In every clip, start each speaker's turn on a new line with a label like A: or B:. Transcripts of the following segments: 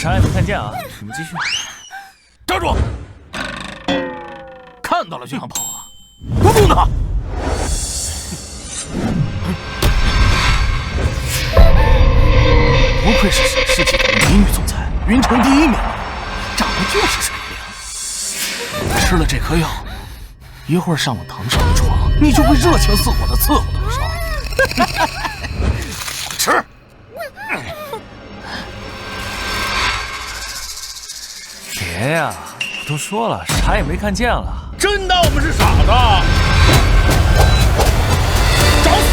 A: 啥也没看见啊！你们继续。
B: 站住！看到了就想跑啊？不动他！不愧是沈氏集团的美女总裁，云城第一美女，长得就是水灵。吃了这颗药，一会儿上我堂上的床，你就会热情似火的伺候多少。吃。
A: 别呀，我都说了，啥也没看见了。
B: 真当我们是傻子？找死！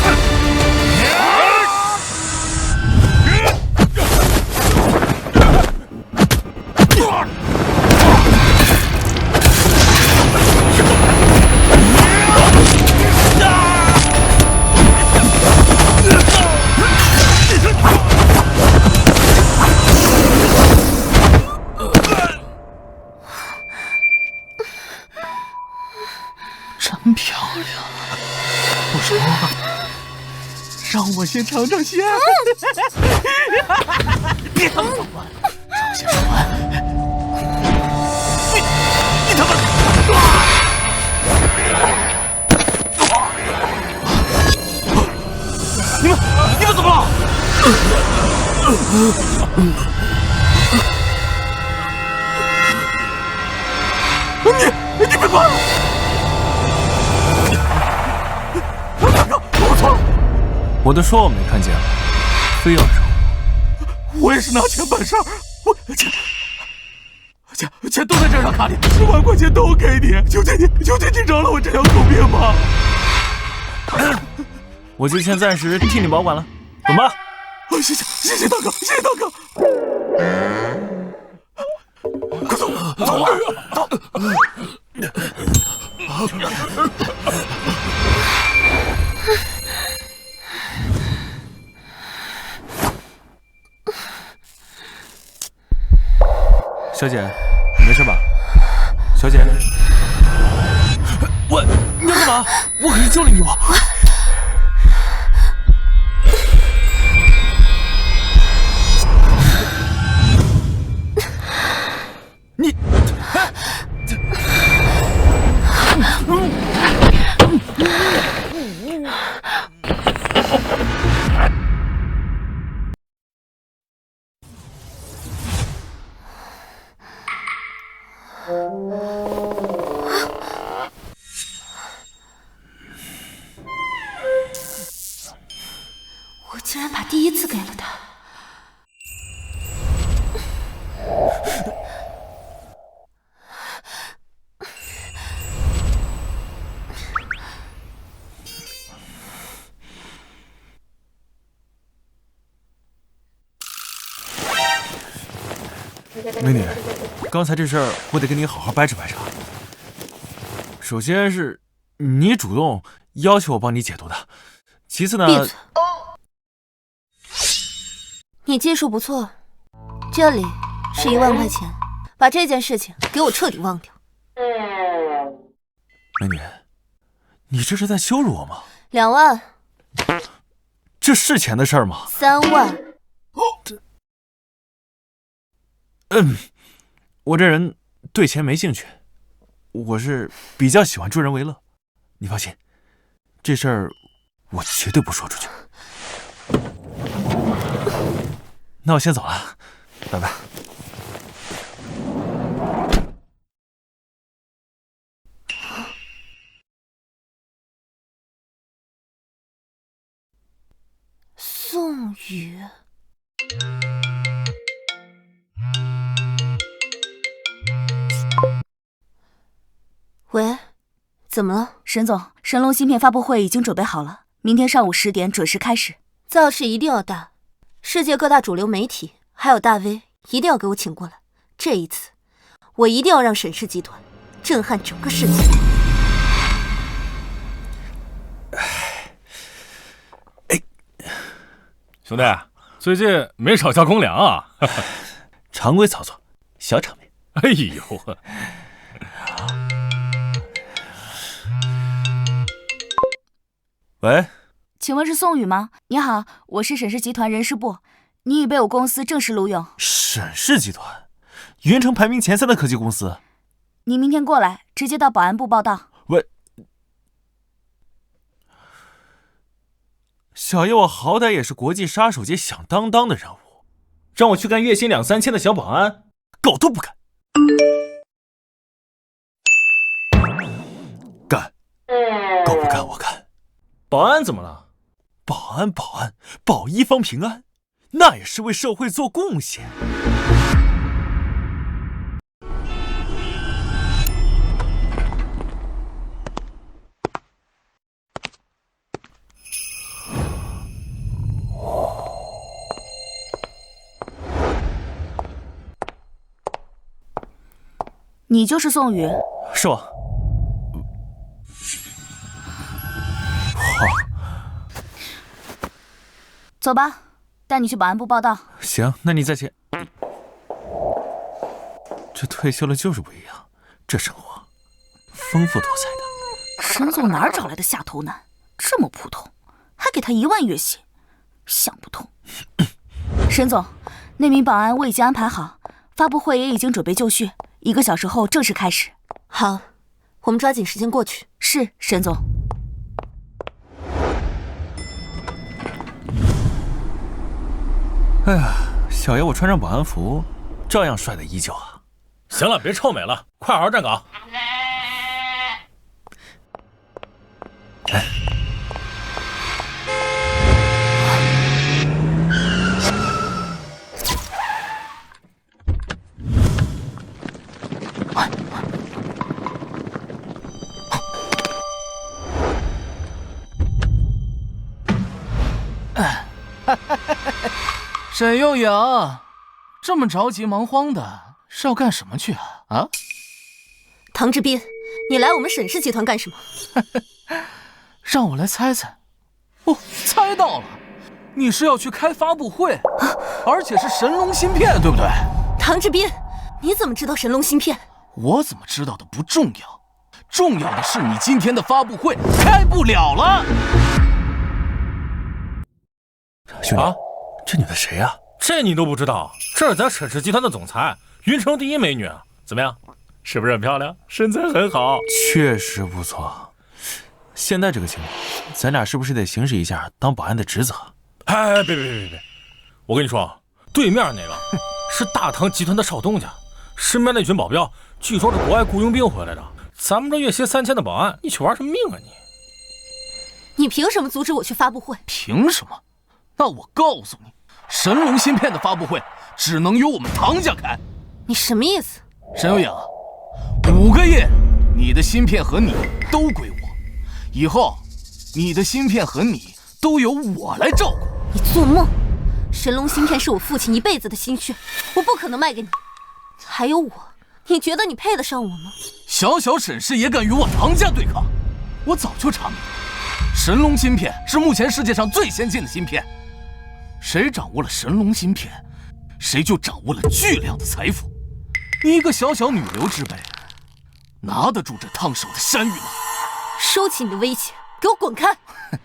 B: 真漂亮，不说，让我先尝尝鲜。别他妈捣乱，让我先说完。你他妈！你们怎么了？你别管！我错了，
A: 我都说我没看见了，非要惹
B: 我。我也是拿钱办事儿，钱都在这张卡里，10万块钱都给你，求求你饶了我这条狗命吧！
A: 我就先暂时替你保管了，走吧。
B: 谢谢大哥，谢谢大哥。快走吧，走。
A: 小姐，你没事吧？小姐，你要干嘛？我可是救了你吧？你，
C: 我竟然把第一次给了他。
A: 美女，刚才这事儿我得跟你好好掰扯掰扯。首先是你主动要求我帮你解毒的，其次呢……
C: 闭嘴！你技术不错，这里是1万块钱，把这件事情给我彻底忘掉。
A: 美女，你这是在羞辱我吗
C: ？2万。
A: 这是钱的事儿吗
C: ？3万。
A: 我这人对钱没兴趣，我是比较喜欢助人为乐。你放心，这事儿我绝对不说出去。那我先走了，拜拜。
C: 宋宇。喂，怎么了？
D: 沈总，神龙芯片发布会已经准备好了，明天上午10点准时开始。
C: 造势一定要大，世界各大主流媒体还有大 V 一定要给我请过来。这一次，我一定要让沈氏集团震撼整个世界。
E: 兄弟，最近没少交公粮啊？
A: 常规操作，小场面。
E: 哎呦，
A: 喂，
D: 请问是宋宇吗？你好，我是沈氏集团人事部，你已被我公司正式录用。
A: 沈氏集团，云城排名前3的科技公司。
D: 你明天过来，直接到保安部报到。
A: 喂，小叶，我好歹也是国际杀手界响当当的人物，让我去干月薪2、3千的小保安，狗都不干。干，狗不干我干。
E: 保安怎么了？
A: 保安，保一方平安，那也是为社会做贡献。
D: 你就是宋宇？
A: 是我。
D: 走吧，带你去保安部报到。
A: 行，那你再见。这退休了就是不一样，这生活丰富多彩的。
D: 沈总哪儿找来的下头男？这么普通，还给他1万月薪，想不通。沈总，那名保安我已经安排好，发布会也已经准备就绪，1个小时后正式开始。
C: 好，我们抓紧时间过去。
D: 是，沈总。
A: 哎呀，小爷我穿上保安服，照样帅得依旧啊！
E: 行了，别臭美了，快好好站岗。
B: 沈幼阳，这么着急忙慌的，是要干什么去啊？啊？
C: 唐志斌，你来我们沈氏集团干什么？
B: 让我来猜猜。哦，猜到了，你是要去开发布会，而且是神龙芯片，对不对？
C: 唐志斌，你怎么知道神龙芯片？
B: 我怎么知道的不重要，重要的是你今天的发布会开不了了。
A: 兄弟，这女的谁呀？
E: 这你都不知道？这是咱沈氏集团的总裁，云城第1美女，怎么样？是不是很漂亮？身材很好，
A: 确实不错。现在这个情况，咱俩是不是得行使一下当保安的职责？
E: 哎，别！我跟你说，对面那个是大唐集团的少东家，身边那群保镖据说是国外雇佣兵回来的。咱们这月薪3000的保安，你去玩什么命啊你？
C: 你凭什么阻止我去发布会？
B: 凭什么？那我告诉你，神龙芯片的发布会只能由我们唐家开。
C: 你什么意思？
B: 沈有养，5个月，你的芯片和你都归我。以后，你的芯片和你都由我来照顾。
C: 你做梦！神龙芯片是我父亲1辈子的心血，我不可能卖给你。还有我，你觉得你配得上我吗？
B: 小小沈氏也敢与我唐家对抗？我早就查明了，神龙芯片是目前世界上最先进的芯片。谁掌握了神龙芯片，谁就掌握了巨量的财富。你一个小小女流之辈，拿得住这烫手的山芋吗？
C: 收起你的威胁，给我滚开！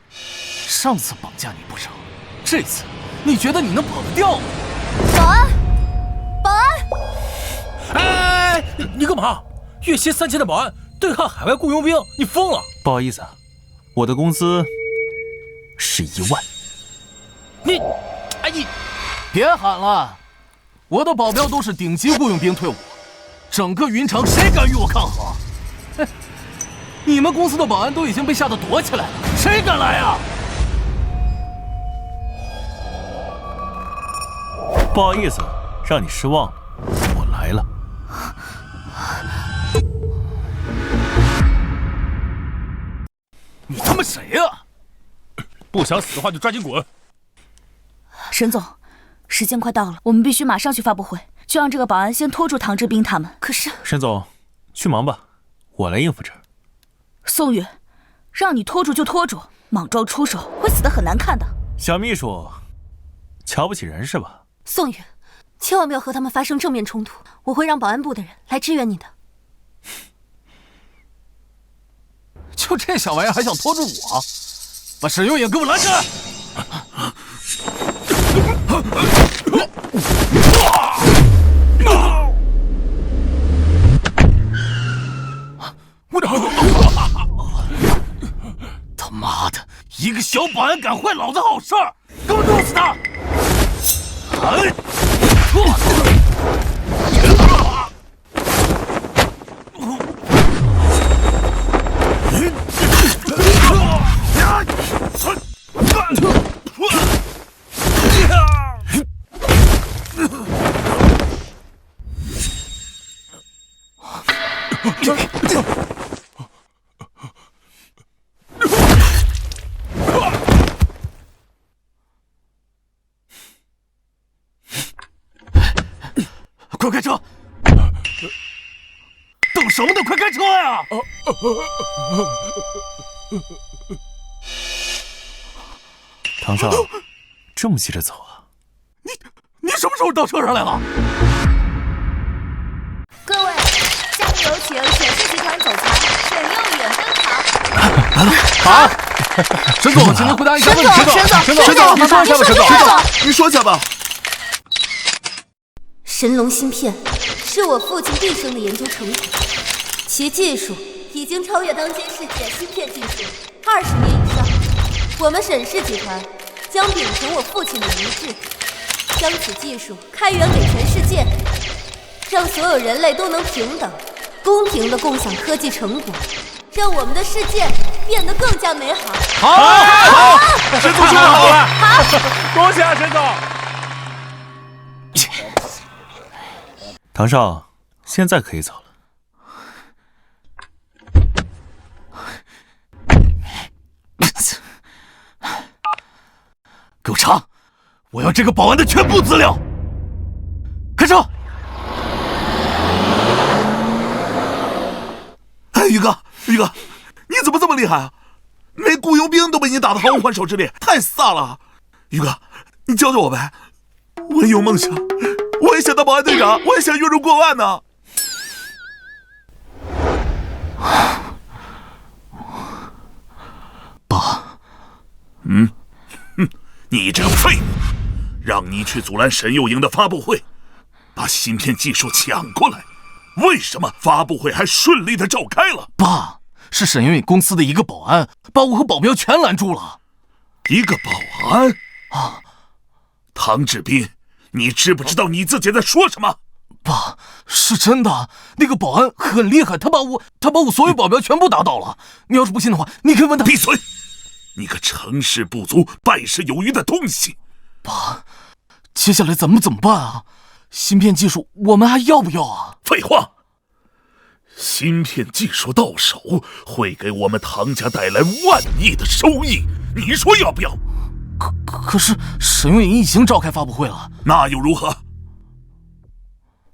B: 上次绑架你不成，这次你觉得你能跑得掉吗？
C: 保安，保安！
E: 哎，你干嘛？月薪3000的保安对抗海外雇佣兵，你疯了？
A: 不好意思啊，我的工资是1万。
E: 你，哎你，
B: 别喊了！我的保镖都是顶级雇佣兵退伍，整个云城谁敢与我抗衡？哼！你们公司的保安都已经被吓得躲起来了，谁敢来啊？
A: 不好意思，让你失望了，我来了。
B: 你他妈谁呀？
E: 不想死的话就抓紧滚！
D: 沈总，时间快到了，我们必须马上去发布会，就让这个保安先拖住唐志斌他们。
C: 可是，
A: 沈总，去忙吧，我来应付这儿。
D: 宋宇，让你拖住就拖住，莽撞出手会死得很难看的。
A: 小秘书，瞧不起人是吧？
C: 宋宇，千万不要和他们发生正面冲突，我会让保安部的人来支援你的。
B: 就这小玩意儿还想拖住我？把沈幼颖给我拦下来！他妈的，一个小保安敢坏老子好事儿，给我弄死他！快开车！等什么呢？快开车呀！
A: 唐少，这么急着走啊？
B: 你什么时候到车上来了？
D: 各位，下面有请沈氏集团总裁沈幼颖登场。
B: 来了，好，沈总，请您回答一下问题。
D: 沈总，
B: 你说一下吧，沈总，
F: 你说一下吧。
C: 神龙芯片是我父亲毕生的研究成果，其技术已经超越当今世界芯片技术20年以上。我们沈氏集团将秉承我父亲的遗志，将此技术开源给全世界，让所有人类都能平等、公平地共享科技成果，让我们的世界变得更加美好。
B: 好，
F: 沈总说的好了，
E: 恭喜啊，沈总！
A: 唐少，现在可以走了。
B: 给我查！我要这个保安的全部资料。开车！
F: 哎，宇哥，你怎么这么厉害啊？连雇佣兵都被你打得毫无还手之力，太飒了！宇哥，你教教我呗，我也有梦想，我也想当保安队长，我也想月入过万呢。
B: 爸，
F: 你这个废物，让你去阻拦沈幼颖的发布会，把芯片技术抢过来，为什么发布会还顺利的召开了？
B: 爸，是沈幼颖公司的一个保安把我和保镖全拦住了。
F: 一个保安啊，唐志斌，你知不知道你自己在说什么？
B: 爸，是真的，那个保安很厉害，他把我所有保镖全部打倒了。你要是不信的话，你可以问他。
F: 闭嘴！你个成事不足败事有余的东西！
B: 爸，接下来咱们怎么办啊？芯片技术我们还要不要啊？
F: 废话，芯片技术到手会给我们唐家带来万亿的收益，你说要不要？
B: 可是沈幼颖已经召开发布会了，
F: 那又如何？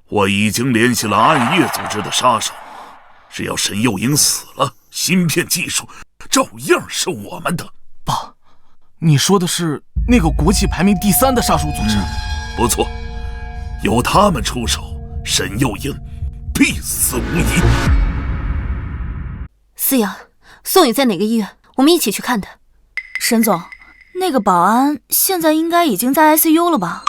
F: 我已经联系了暗夜组织的杀手，只要沈幼颖死了，芯片技术照样是我们的。
B: 爸，你说的是那个国际排名第3的杀手组织？
F: 不错，由他们出手，沈幼颖必死无疑。
C: 思阳，宋宇在哪个医院？我们一起去看他。
D: 沈总，那个保安现在应该已经在 ICU 了吧？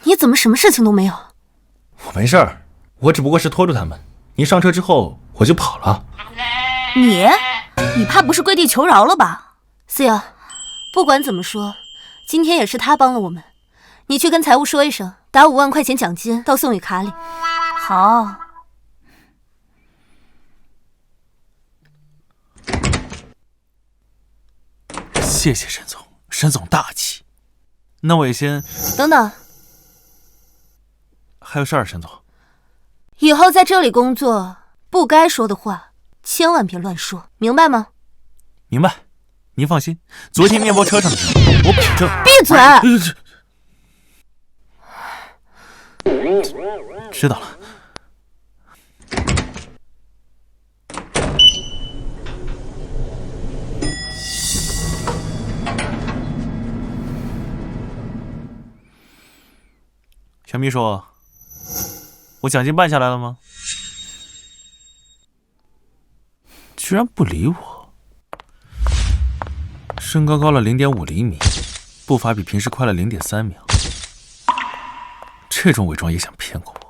C: 你怎么什么事情都没有？
E: 我没事儿，我只不过是拖住他们。你上车之后我就跑了。
D: 你怕不是跪地求饶了吧？
C: 思阳，不管怎么说，今天也是他帮了我们。你去跟财务说一声，打5万块钱奖金到宋宇卡里。
D: 好。
A: 谢谢沈总，沈总大气。那我也先……
C: 等等，
A: 还有事儿，沈总。
C: 以后在这里工作，不该说的话千万别乱说，明白吗？
A: 明白。您放心，昨天面包车上的事我保证。
C: 闭嘴！
A: 知道了。小秘书，我奖金办下来了吗？居然不理我。身高高了0.5厘米，步伐比平时快了0.3秒。这种伪装也想骗过我？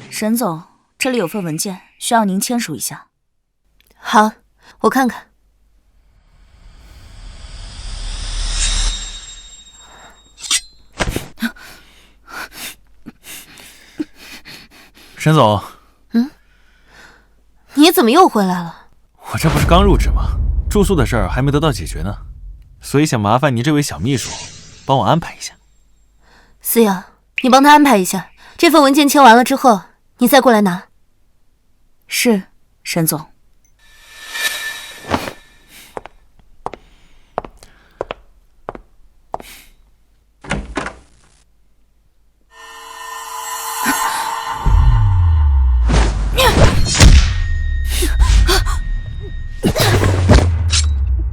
D: 沈总，这里有份文件，需要您签署一下。
C: 好，我看看。
A: 沈总，
C: 你怎么又回来了？
A: 我这不是刚入职吗？住宿的事儿还没得到解决呢，所以想麻烦您这位小秘书帮我安排一下。
C: 思瑶，你帮他安排一下，这份文件签完了之后，你再过来拿。
D: 是，沈总。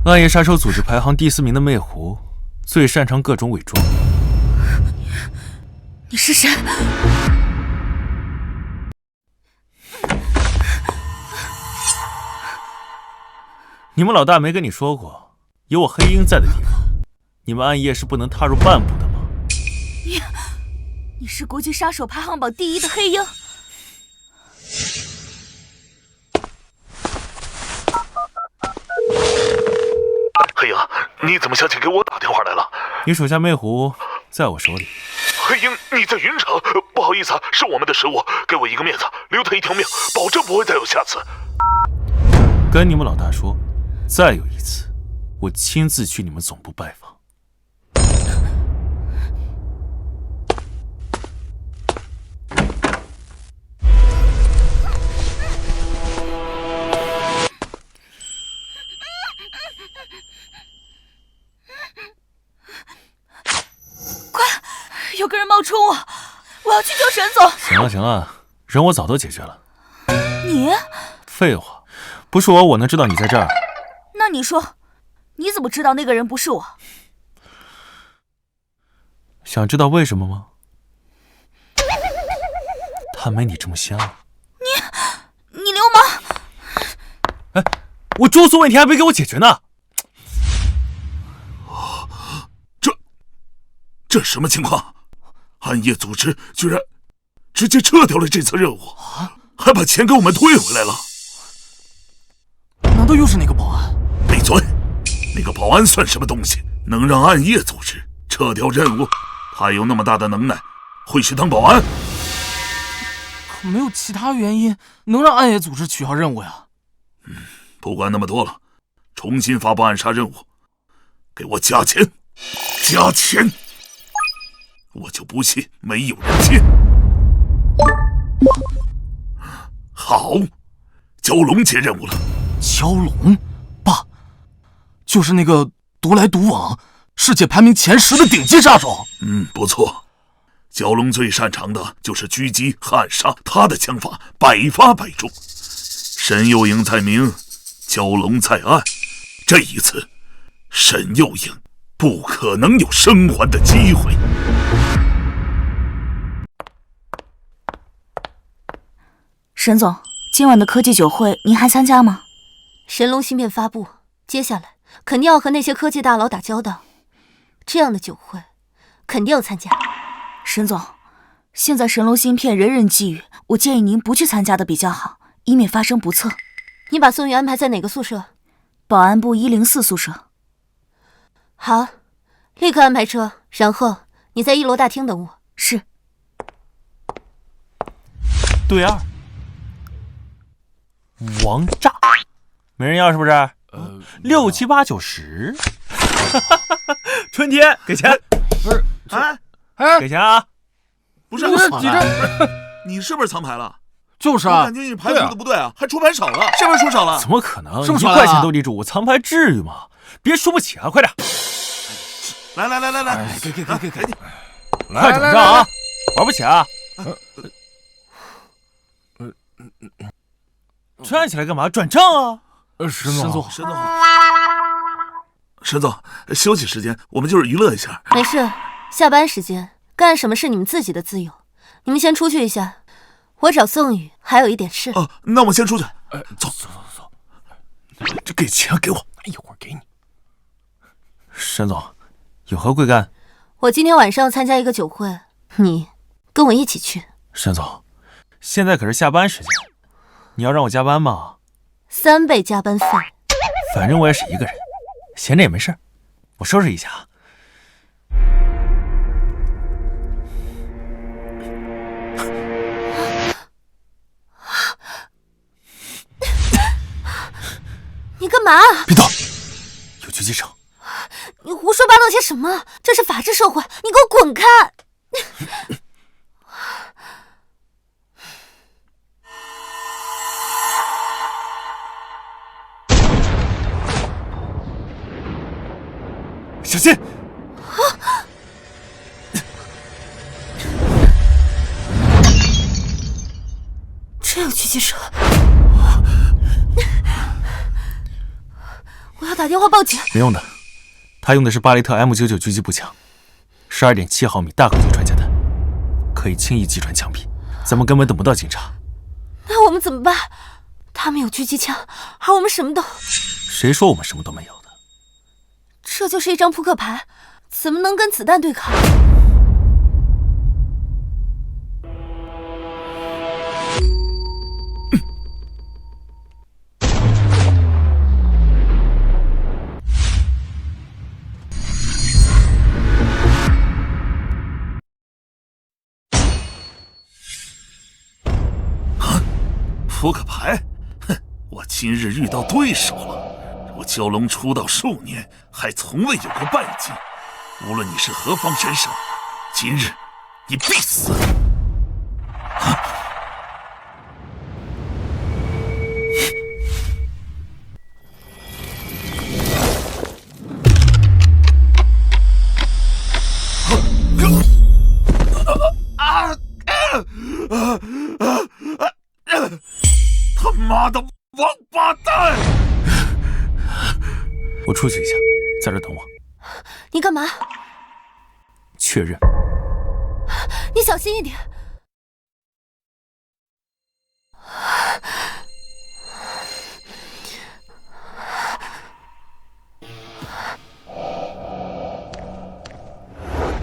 A: 暗夜杀手组织排行第4名的魅狐，最擅长各种伪装。
D: 你是谁？
A: 你们老大没跟你说过，有我黑鹰在的地方，你们暗夜是不能踏入半步的吗？
D: 你是国际杀手排行榜第1的黑鹰。
F: 黑鹰，你怎么想起给我打电话来了？
A: 你手下魅狐在我手里。
F: 黑鹰，你在云城，不好意思，是我们的失误，给我一个面子，留他一条命，保证不会再有下次。
A: 跟你们老大说，再有一次，我亲自去你们总部拜访。
D: 有个人冒充我，我要去救沈总。
A: 行了行了，人我早都解决了。
D: 你？
A: 废话，不是我能知道你在这儿？
D: 那你说，你怎么知道那个人不是我？
A: 想知道为什么吗？他没你这么香。
D: 你流氓！
A: 哎，我住宿问题还没给我解决呢。
F: 这什么情况？暗夜组织居然直接撤掉了这次任务，还把钱给我们退回来了。
B: 难道又是那个保安？
F: 闭嘴！那个保安算什么东西？能让暗夜组织撤掉任务？他有那么大的能耐，会去当保安？
B: 可没有其他原因能让暗夜组织取消任务呀。
F: 不管那么多了，重新发布暗杀任务，给我加钱，加钱！我就不信没有人接。好，蛟龙接任务了。
B: 蛟龙，爸，就是那个独来独往、世界排名前10的顶级杀手。
F: 不错。蛟龙最擅长的就是狙击、暗杀，他的枪法百发百中。沈幼颖在明，蛟龙在暗，这一次，沈幼颖不可能有生还的机会。
D: 沈总，今晚的科技酒会您还参加吗？
C: 神龙芯片发布，接下来肯定要和那些科技大佬打交道，这样的酒会肯定要参加。
D: 沈总，现在神龙芯片人人觊觎，我建议您不去参加的比较好，以免发生不测。
C: 你把宋宇安排在哪个宿舍？
D: 保安部104宿舍。
C: 好，立刻安排车，然后你在1楼大厅等我。
D: 是。
A: 对2，王炸，没人要是不是？6、7、8、9、10，春天给钱，
E: 不是
A: 给钱啊！
F: 不是，你是不是藏牌了？
B: 就是啊，
F: 我感觉你牌数的不对啊，还出牌少了，是不是出少了？
A: 怎么可能？
B: 是不是
A: 1块钱都立住，我藏牌至于吗？别输不起啊！快点，
F: 来，
B: 给，
F: 赶紧，
A: 快转账啊！玩不起啊！站起来干嘛？转账啊！
E: 沈总，
F: 沈总，休息时间我们就是娱乐一下。
C: 没事，下班时间干什么是你们自己的自由。你们先出去一下，我找宋宇，还有一点事。
F: 哦，那我们先出去。走。
A: 这给钱给我，
E: 一会儿给你。
A: 沈总，有何贵干？
C: 我今天晚上参加一个酒会，你跟我一起去。
A: 沈总，现在可是下班时间，你要让我加班吗
C: ？3倍加班费。
A: 反正我也是一个人，闲着也没事，我收拾一下。
C: 你干嘛？
A: 别动！有狙击手！
C: 你胡说八道些什么？这是法治社会，你给我滚开！
A: 小心！
C: 真有狙击手！我要打电话报警。
A: 没用的，他用的是巴雷特 M99狙击步枪，12.7毫米大口径穿甲弹，可以轻易击穿墙壁，咱们根本等不到警察。
C: 那我们怎么办？他们有狙击枪，而我们什么都……
A: 谁说我们什么都没有的？
C: 这就是一张扑克牌，怎么能跟子弹对抗？
F: 扑克牌，哼！我今日遇到对手了。我蛟龙出道数年，还从未有过败绩。无论你是何方神圣，今日你必死！他妈的王八蛋！
A: 我出去一下，在这等我。
C: 你干嘛？
A: 确认。
C: 你小心一点。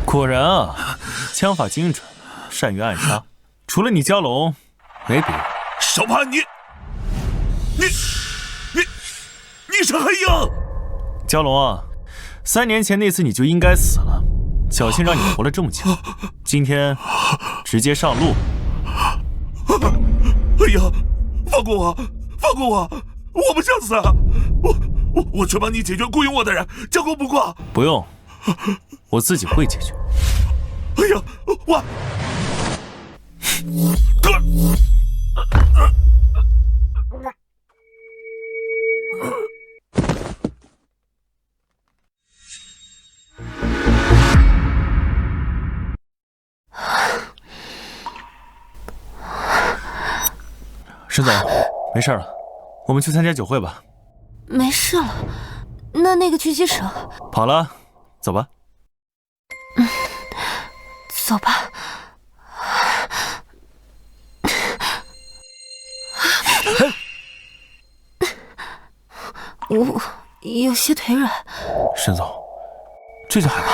A: 果然啊，枪法精准，善于暗杀。除了你蛟龙，没别人。
F: 小潘，你是黑鹰！
A: 蛟龙啊，3年前那次你就应该死了，侥幸让你活了这么久，今天直接上路。
F: 哎呀，放过我，放过我，我不想死啊！我去帮你解决雇佣我的人，将功补过。
A: 不用，我自己会解决。
F: 哎呀，我哥。
A: 沈总，没事了，我们去参加酒会吧。
C: 没事了，那个狙击手
A: 跑了，走吧。
C: 走吧。我有些腿软。
A: 沈总，这就害怕？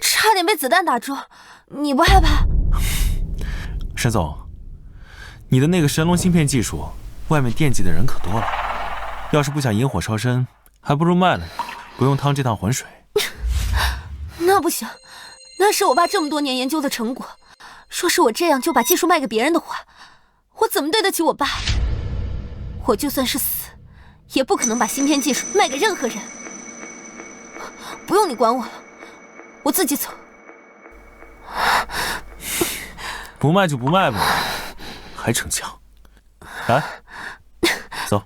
C: 差点被子弹打中，你不害怕？
A: 沈总，你的那个神龙芯片技术，外面惦记的人可多了。要是不想引火烧身，还不如卖了你，不用趟这趟浑水。
C: 那不行，那是我爸这么多年研究的成果。说是我这样就把技术卖给别人的话，我怎么对得起我爸？我就算是死，也不可能把芯片技术卖给任何人。不用你管我了，我自己走。
A: 不卖就不卖吧，还逞强。来，走。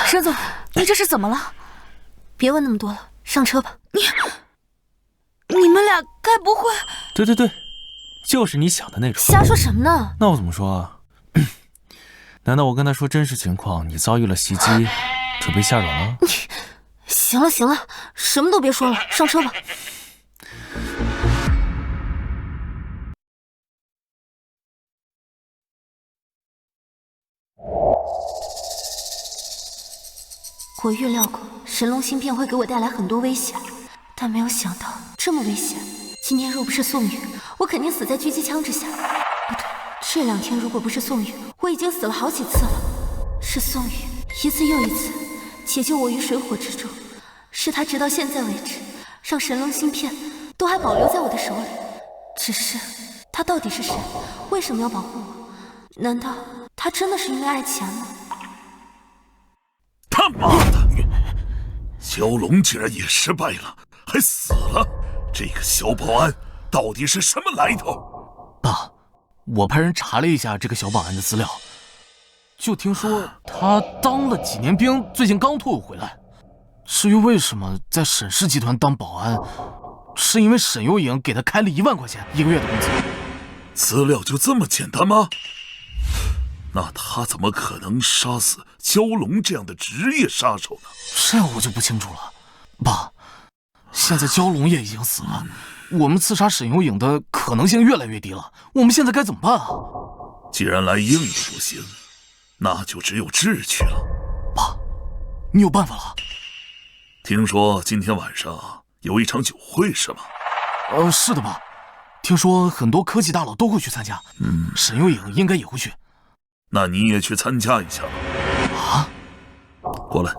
D: 沈总，你这是怎么了？
C: 别问那么多了，上车吧。
D: 你们俩该不会……
A: 对，就是你想的那种。
C: 瞎说什么呢？
A: 那我怎么说啊？难道我跟他说真实情况，你遭遇了袭击，准备下软了？
C: 行了行了，什么都别说了，上车吧。我预料过神龙芯片会给我带来很多危险，但没有想到这么危险。今天若不是宋宇，我肯定死在狙击枪之下。不对，这2天如果不是宋宇，我已经死了好几次了。是宋宇一次又一次解救我于水火之中，是他直到现在为止，让神龙芯片都还保留在我的手里。只是他到底是谁？为什么要保护我？难道他真的是因为爱钱吗？
F: 他妈的！蛟龙竟然也失败了，还死了！这个小保安到底是什么来头？
B: 爸，我派人查了一下这个小保安的资料，就听说他当了几年兵，最近刚退伍回来。至于为什么在沈氏集团当保安，是因为沈有影给他开了1万块钱1个月的工资。
F: 资料就这么简单吗？那他怎么可能杀死蛟龙这样的职业杀手呢？
B: 这我就不清楚了。爸，现在蛟龙也已经死了，我们刺杀沈有影的可能性越来越低了，我们现在该怎么办啊？
F: 既然来硬的不行，那就只有智取了。
B: 爸，你有办法了？
F: 听说今天晚上有一场酒会是吗？
B: 是的爸，听说很多科技大佬都会去参加，沈有影应该也会去。
F: 那你也去参加一下吧。
B: 啊，
F: 过来。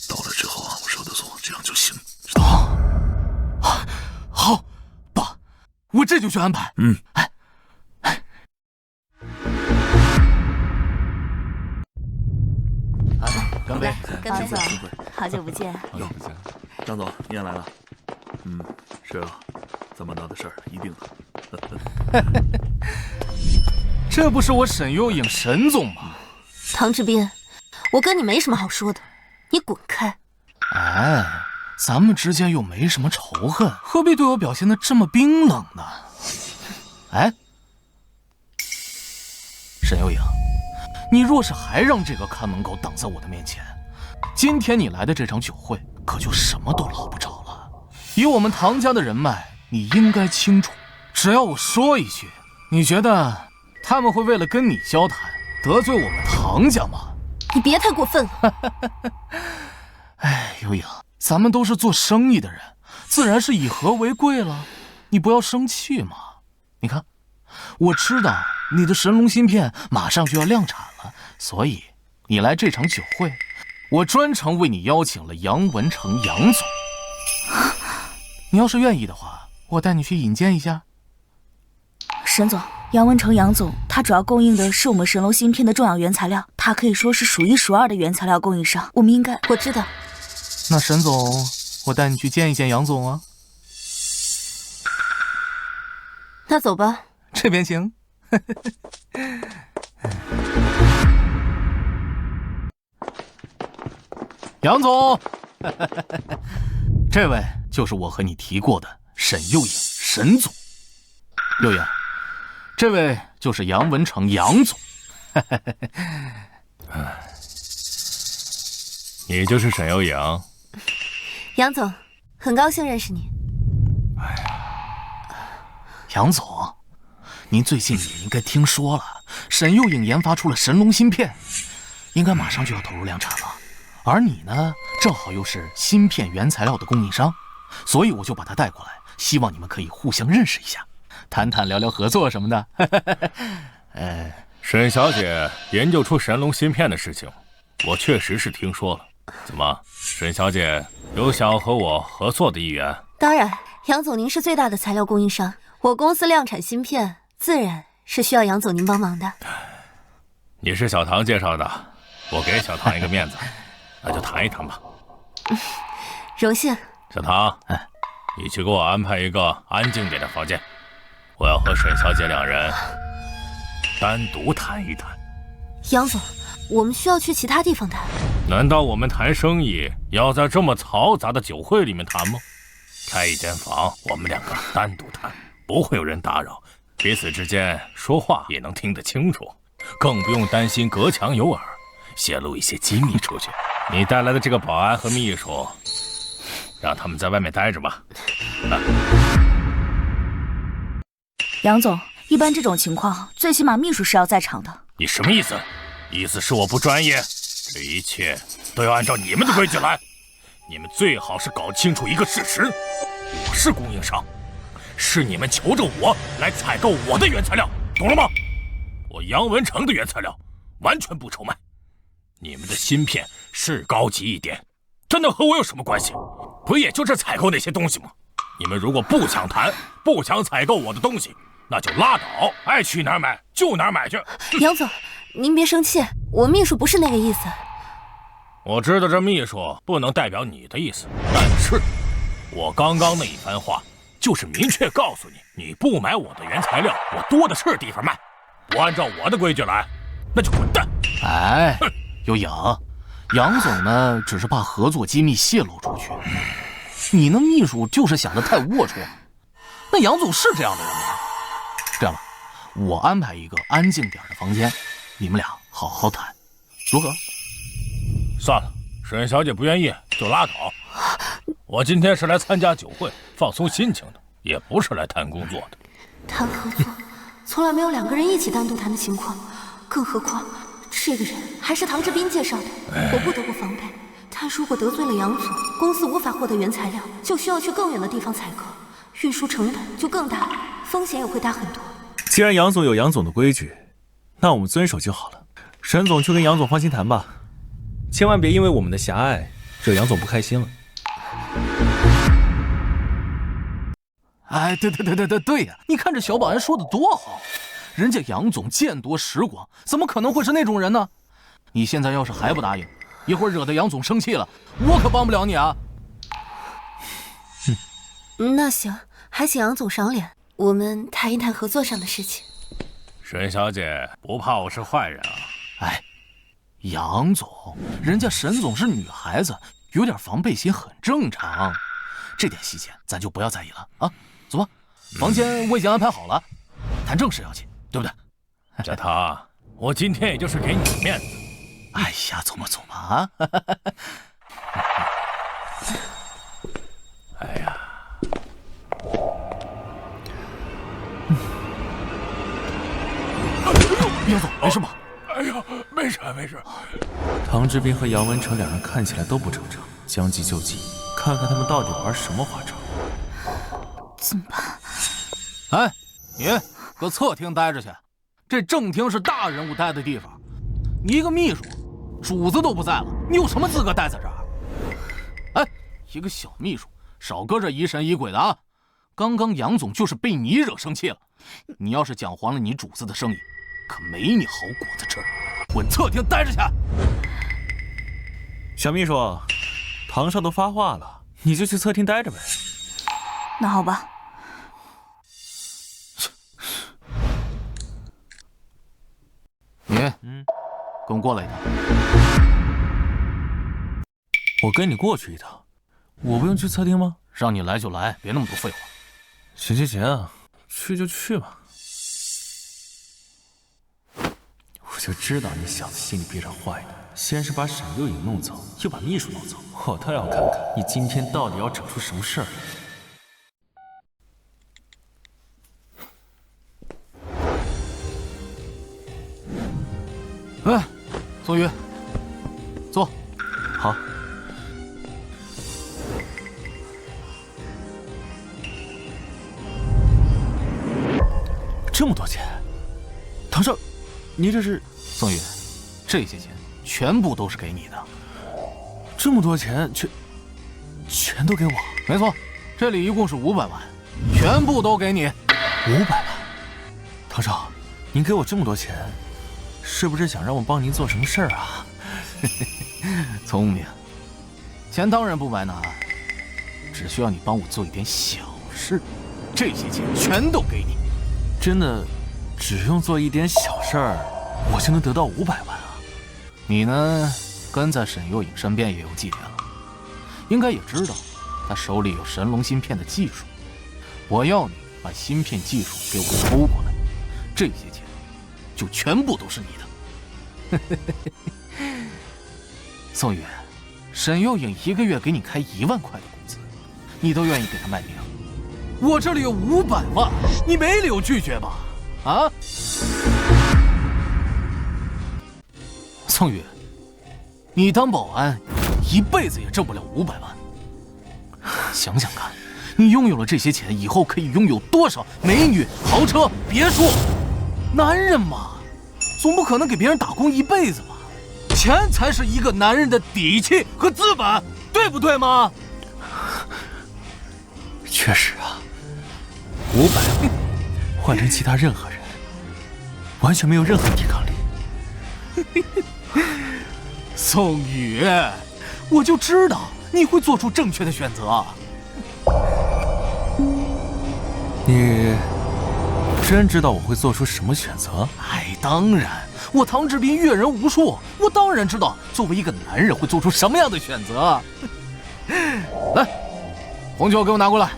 F: 到了之后我说的做，这样就行，知道吗？
B: 好，爸，我这就去安排。干杯！
D: 干杯！好久不见。
F: 哟，张总你也来了。是啊，这么大的事儿一定的。
B: 这不是我沈有影沈总吗？
C: 唐志斌，我跟你没什么好说的，你滚开！
B: 哎，咱们之间又没什么仇恨，何必对我表现得这么冰冷呢？哎，沈有影，你若是还让这个看门狗挡在我的面前，今天你来的这场酒会可就什么都捞不着了。以我们唐家的人脉，你应该清楚，只要我说一句，你觉得他们会为了跟你交谈得罪我们唐家吗？
C: 你别太过分了。
B: 哎，有影，咱们都是做生意的人，自然是以和为贵了。你不要生气嘛。你看，我知道你的神龙芯片马上就要量产了，所以你来这场酒会，我专程为你邀请了杨文成杨总。你要是愿意的话，我带你去引荐一下。
D: 沈总，杨文成杨总，他主要供应的是我们神龙芯片的重要原材料，他可以说是数1数2的原材料供应商。我们应该……
C: 我知道。
B: 那沈总，我带你去见一见杨总啊。
C: 那走吧。
B: 这边请。杨总，这位就是我和你提过的沈有影沈总。有影，这位就是杨文成杨总。
E: 你就是沈有影？
C: 杨总，很高兴认识你。
B: 杨总，您最近也应该听说了，沈有影研发出了神龙芯片，应该马上就要投入量产了。而你呢，正好又是芯片原材料的供应商，所以我就把他带过来，希望你们可以互相认识一下，谈谈聊聊合作什么的。
E: 沈小姐研究出神龙芯片的事情，我确实是听说了。怎么，沈小姐有想要和我合作的意愿？
C: 当然，杨总您是最大的材料供应商，我公司量产芯片，自然是需要杨总您帮忙的。
E: 你是小唐介绍的，我给小唐一个面子，那就谈一谈吧。
C: 荣幸。
E: 小唐，你去给我安排一个安静点的房间，我要和沈小姐2人单独谈一谈。
C: 杨总，我们需要去其他地方谈。
E: 难道我们谈生意要在这么嘈杂的酒会里面谈吗？开一间房，我们2个单独谈，不会有人打扰，彼此之间说话也能听得清楚，更不用担心隔墙有耳，泄露一些机密出去。你带来的这个保安和秘书，让他们在外面待着吧。
D: 杨总，一般这种情况，最起码秘书是要在场的。
E: 你什么意思？意思是我不专业？这一切都要按照你们的规矩来。你们最好是搞清楚一个事实：我是供应商，是你们求着我来采购我的原材料，懂了吗？我杨文成的原材料完全不愁卖。你们的芯片是高级一点，这能和我有什么关系？不也就是采购那些东西吗？你们如果不想谈，不想采购我的东西，那就拉倒，爱去哪儿买就哪儿买去。
C: 杨总，您别生气，我秘书不是那个意思。
E: 我知道这秘书不能代表你的意思，但是我刚刚那一番话就是明确告诉你，你不买我的原材料，我多的是地方卖。不按照我的规矩来，那就滚蛋！
B: 哎，有影，杨总呢，只是怕合作机密泄露出去。你那秘书就是想得太龌龊。那杨总是这样的人吗？这样吧，我安排一个安静点的房间，你们俩好好谈，如何？
E: 算了，沈小姐不愿意就拉倒。我今天是来参加酒会，放松心情的，也不是来谈工作的。
C: 谈合作，从来没有两个人一起单独谈的情况，更何况这个人还是唐志斌介绍的，我不得不防备。他如果得罪了杨总，公司无法获得原材料，就需要去更远的地方采购，运输成本就更大，风险也会大很多。
A: 既然杨总有杨总的规矩，那我们遵守就好了。沈总去跟杨总放心谈吧，千万别因为我们的狭隘惹杨总不开心了。
B: 哎，对呀！你看这小保安说的多好，人家杨总见多识广，怎么可能会是那种人呢？你现在要是还不答应，一会儿惹得杨总生气了，我可帮不了你啊！
C: 那行，还请杨总赏脸，我们谈一谈合作上的事情。
E: 沈小姐不怕我是坏人啊？
B: 哎，杨总，人家沈总是女孩子，有点防备心很正常，这点细节咱就不要在意了啊！走吧，房间我已经安排好了，谈正事要紧，对不对？
E: 这他，我今天也就是给你面子。
B: 哎呀，走嘛啊！
E: 哎呀，
B: 杨总，没事吧？
E: 哎呀，没事没事。
A: 唐志斌和杨文成两人看起来都不正常，将计就计，看看他们到底玩什么花招。
D: 怎么办？
B: 哎，你搁侧厅待着去，这正厅是大人物待的地方。你一个秘书，主子都不在了，你有什么资格待在这儿？哎，一个小秘书，少搁这疑神疑鬼的啊！刚刚杨总就是被你惹生气了，你要是搅黄了你主子的生意，可没你好果子吃。滚侧厅待着去！
A: 小秘书，唐少都发话了，你就去侧厅待着呗。
D: 那好吧。
B: 你，跟我过来一趟。
A: 我跟你过去一趟，我不用去侧厅吗？
B: 让你来就来，别那么多废话。
A: 行，去就去吧。我就知道你小子心里憋着坏的，先是把沈幼颖弄走，又把秘书弄走，我倒要看看你今天到底要整出什么事儿
B: 来。哎，宋宇，坐。
A: 好。这么多钱，唐少，你这是？
B: 宋宇，这些钱全部都是给你的。
A: 这么多钱，全都给我？
B: 没错，这里一共是500万，全部都给你。
A: 500万？唐少，您给我这么多钱，是不是想让我帮您做什么事儿啊？
B: 聪明，钱当然不白拿，只需要你帮我做一点小事，这些钱全都给你。
A: 真的，只用做一点小事儿，我就能得到500万啊？
B: 你呢，跟在沈幼颖身边也有几年了，应该也知道他手里有神龙芯片的技术。我要你把芯片技术给我偷过来，这些钱就全部都是你的。宋宇，沈幼颖1个月给你开1万块的工资，你都愿意给他卖命。我这里有500万，你没理由拒绝吧？啊？宋宇，你当保安一辈子也挣不了500万。想想看，你拥有了这些钱以后，可以拥有多少美女、豪车、别墅？男人嘛，总不可能给别人打工一辈子吧？钱才是一个男人的底气和资本，对不对吗？
A: 确实啊，500万换成其他任何人，完全没有任何抵抗力。
B: 宋宇，我就知道你会做出正确的选择。
A: 你真知道我会做出什么选择？
B: 哎，当然，我唐志斌阅人无数，我当然知道作为一个男人会做出什么样的选择。来，红酒给我拿过来，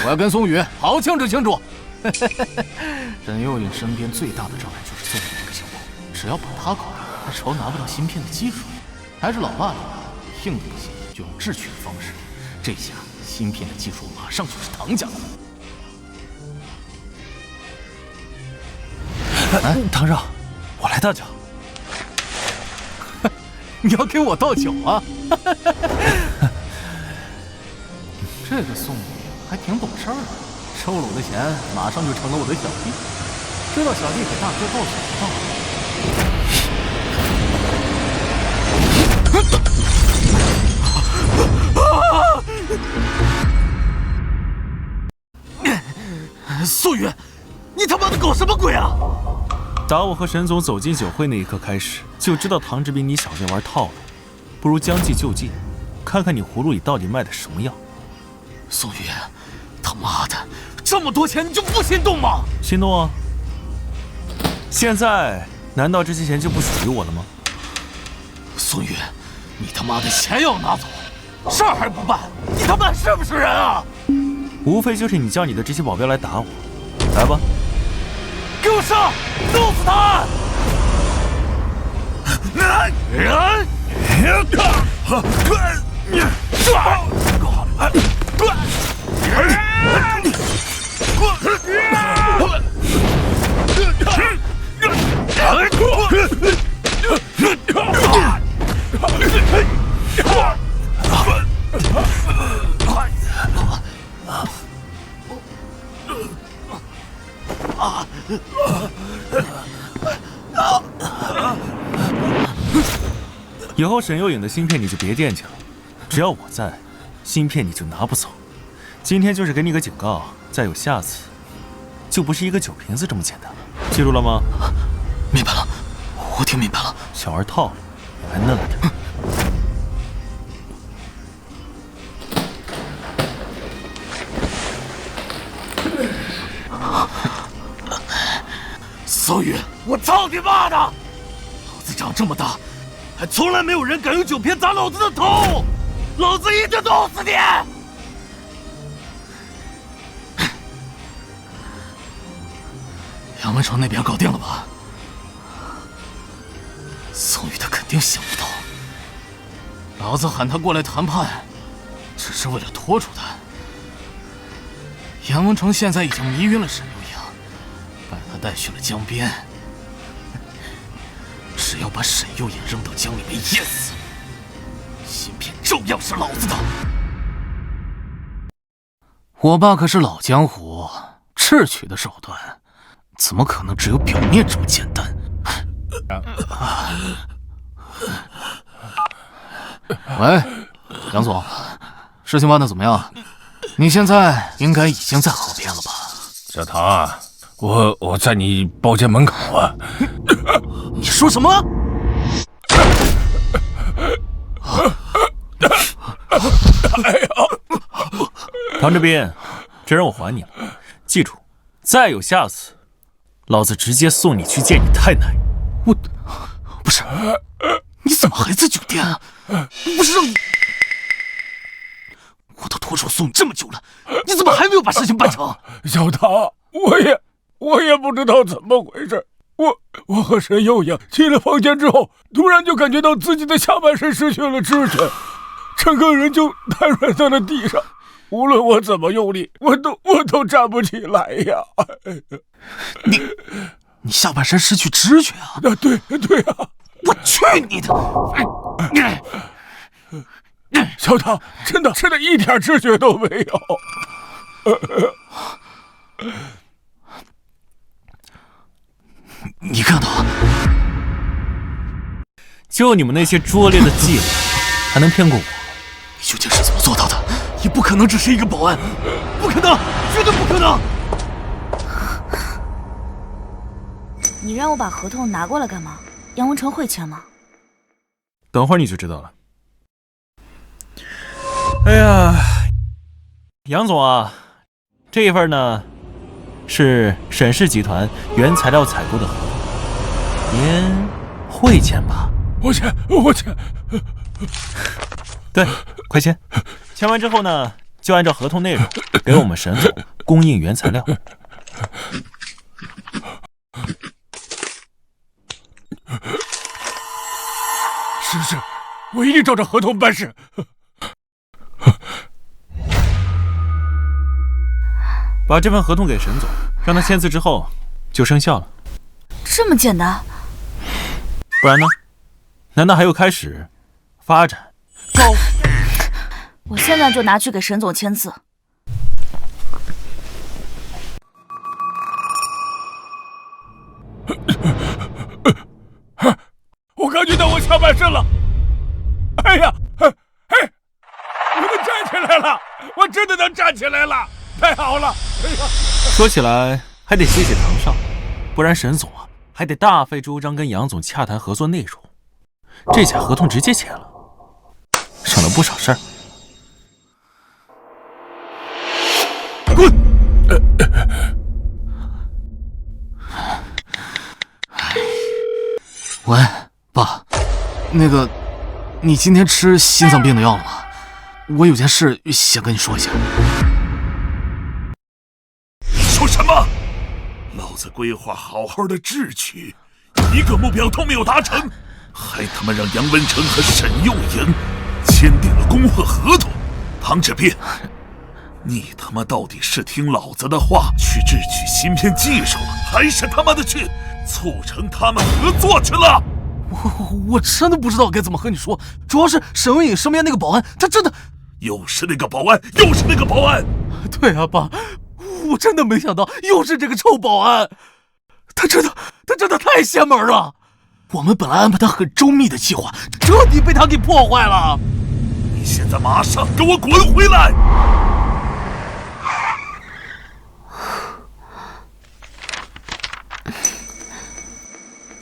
B: 我要跟宋宇好好庆祝庆祝。沈幼颖身边最大的障碍就是宋宇这个小狗，只要把他搞定，他愁拿不到芯片的技术。还是老爸厉害，硬的不行就用智取的方式，这下芯片的技术马上就是唐家的了。
A: 唐少，我来倒酒。
B: 你要给我倒酒啊？这个宋宇还挺懂事儿的，收了我的钱，马上就成了我的小弟，知道小弟给大哥倒酒的道理。宋宇，你他妈的搞什么鬼啊！
A: 打我和沈总走进酒会那一刻开始，就知道唐志斌你小子玩套路，不如将计就计，看看你葫芦里到底卖的什么药。
B: 宋宇，他妈的，这么多钱你就不心动吗？
A: 心动啊！现在难道这些钱就不属于我了吗？
B: 宋宇，你他妈的钱要拿走，事儿还不办，你他妈是不是人啊？
A: 无非就是你叫你的这些保镖来打我，来吧，
B: 给我上，弄死他！
A: 以后沈幼颖的芯片你就别惦记了，只要我在，芯片你就拿不走。今天就是给你个警告，再有下次，就不是一个酒瓶子这么简单了，记住了吗？
B: 明白了，我听明白了。
A: 小玩套路，你还嫩了点。
B: 宋宇，我操你妈的！老子长这么大，还从来没有人敢用酒瓶砸老子的头，老子一定弄死你！杨文成那边搞定了吧？宋宇他肯定想不到，老子喊他过来谈判，只是为了拖住他。杨文成现在已经迷晕了沈幼颖，把他带去了江边。只要把沈幼颖扔到江里面淹死，芯片照样是老子的。我爸可是老江湖，智取的手段，怎么可能只有表面这么简单？喂，杨总，事情办得怎么样？你现在应该已经在河边了吧？
E: 小唐啊，我在你包间门口啊。
B: 你说什么？
A: 唐志斌，这人我还你了，记住，再有下次，老子直接送你去见你太奶。
B: 我不是，你怎么还在酒店啊？不是让你，我的拖手送你这么久了，你怎么还没有把事情办成？
E: 小唐，我也不知道怎么回事。我和沈幼影进了房间之后，突然就感觉到自己的下半身失去了知觉，整个人就瘫软在了地上。无论我怎么用力，我都站不起来呀！
B: 你下半身失去知觉啊？
E: 对啊！
B: 我去你的！
E: 小唐，真的一点知觉都没有。
B: 你看他，
A: 就你们那些拙劣的伎俩，还能骗过我？
B: 你究竟是怎么做到的？也不可能只是一个保安，不可能，绝对不可能！
D: 你让我把合同拿过来干嘛？杨文成会签吗？
A: 等会儿你就知道了。哎呀，杨总啊，这一份呢是沈氏集团原材料采购的合同，您会签吧？
E: 我签。
A: 对，快签！签完之后呢，就按照合同内容给我们沈总供应原材料。
E: 是，我一定照着合同办事。
A: 把这份合同给沈总，让他签字之后就生效了。
D: 这么简单？
A: 不然呢？难道还有开始、发展、高？
D: 我现在就拿去给沈总签字。
E: 我感觉到我下半身了。哎呀，我能站起来了！我真的能站起来了！太好了！哎呀，
A: 说起来还得谢谢唐少，不然沈总啊还得大费周章跟杨总洽谈合作内容。这下合同直接签了，省了不少事儿。
B: 滚！喂，爸，那个，你今天吃心脏病的药了吗？我有件事想跟你说一下。
F: 说什么？老子规划好好的智取，一个目标都没有达成，还他妈让杨文成和沈幼莹签订了供货合同。唐志斌，你他妈到底是听老子的话去智取芯片技术了，还是他妈的去促成他们合作去了？
B: 我真的不知道该怎么和你说，主要是沈文颖身边那个保安，他真的
F: 又是那个保安，又是那个保安。
B: 对啊，爸，我真的没想到又是这个臭保安，他真的太邪门了。我们本来安排他很周密的计划，彻底被他给破坏了。
F: 你现在马上给我滚回来！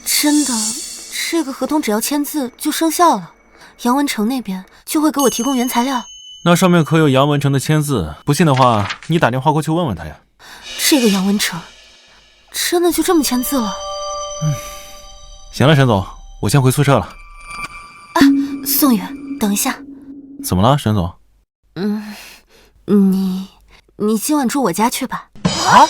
C: 真的，这个合同只要签字就生效了，杨文成那边就会给我提供原材料。
A: 那上面可有杨文成的签字，不信的话，你打电话过去问问他呀。
C: 这个杨文成，真的就这么签字了？
A: 行了，沈总，我先回宿舍了。
C: 啊，宋宇，等一下。
A: 怎么了，沈总？
C: 你今晚住我家去吧。
D: 啊？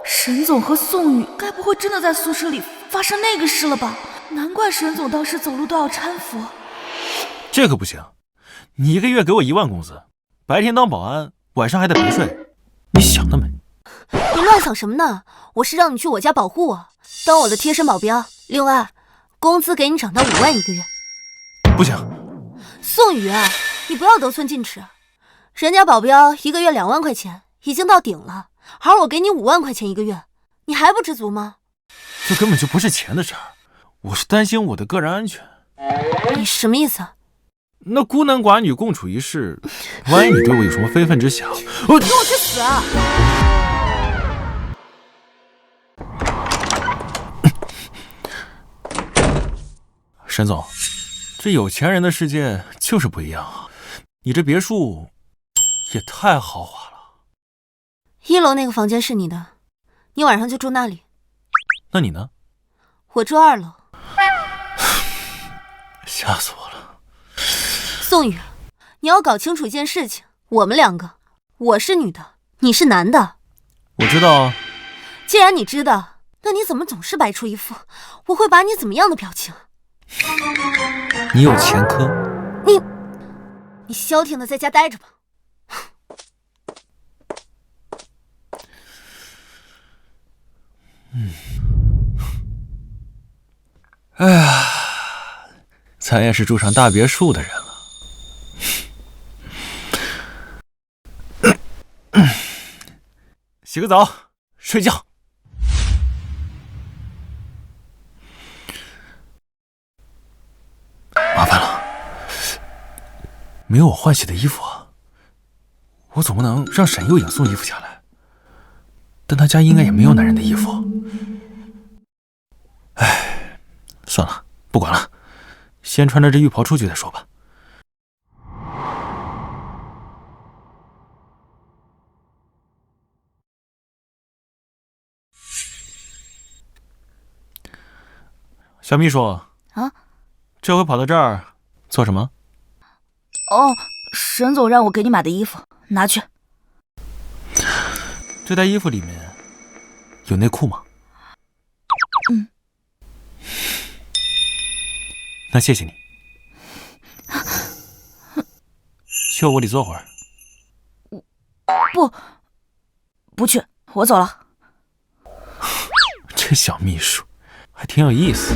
D: 沈总和宋宇该不会真的在宿舍里发生那个事了吧？难怪沈总当时走路都要搀扶。
A: 这可不行，你一个月给我1万工资，白天当保安，晚上还得陪睡，你想得美！
C: 你乱想什么呢？我是让你去我家保护我，当我的贴身保镖。另外，工资给你涨到5万1个月。
A: 不行，
C: 宋宇，你不要得寸进尺，人家保镖1个月2万块钱已经到顶了，而我给你5万块钱1个月，你还不知足吗？
A: 这根本就不是钱的事儿，我是担心我的个人安全。
C: 你什么意思？
A: 那孤男寡女共处一室，万一你对我有什么非分之想，
C: 你给我去死啊！
A: 沈总，这有钱人的世界就是不一样啊！你这别墅也太豪华了。
C: 1楼那个房间是你的，你晚上就住那里。
A: 那你呢？
C: 我住2楼。
A: 吓死我了！
C: 宋宇，你要搞清楚一件事情，我们两个，我是女的，你是男的。
A: 我知道啊。
C: 既然你知道，那你怎么总是摆出一副我会把你怎么样的表情？
A: 你有前科。
C: 你消停的在家待着吧。
A: 哎呀，咱也是住上大别墅的人了。洗个澡，睡觉。麻烦了，没有我换洗的衣服啊。我总不能让沈幼颖送衣服下来，但他家应该也没有男人的衣服。哎，算了，不管了，先穿着这浴袍出去再说吧。小秘书
D: 啊，
A: 这回跑到这儿做什么？
D: 哦，沈总让我给你买的衣服，拿去。
A: 这袋衣服里面有内裤吗？
D: 嗯。
A: 那谢谢你。去我屋里坐会儿。
D: 不去，我走了。
A: 这小秘书还挺有意思。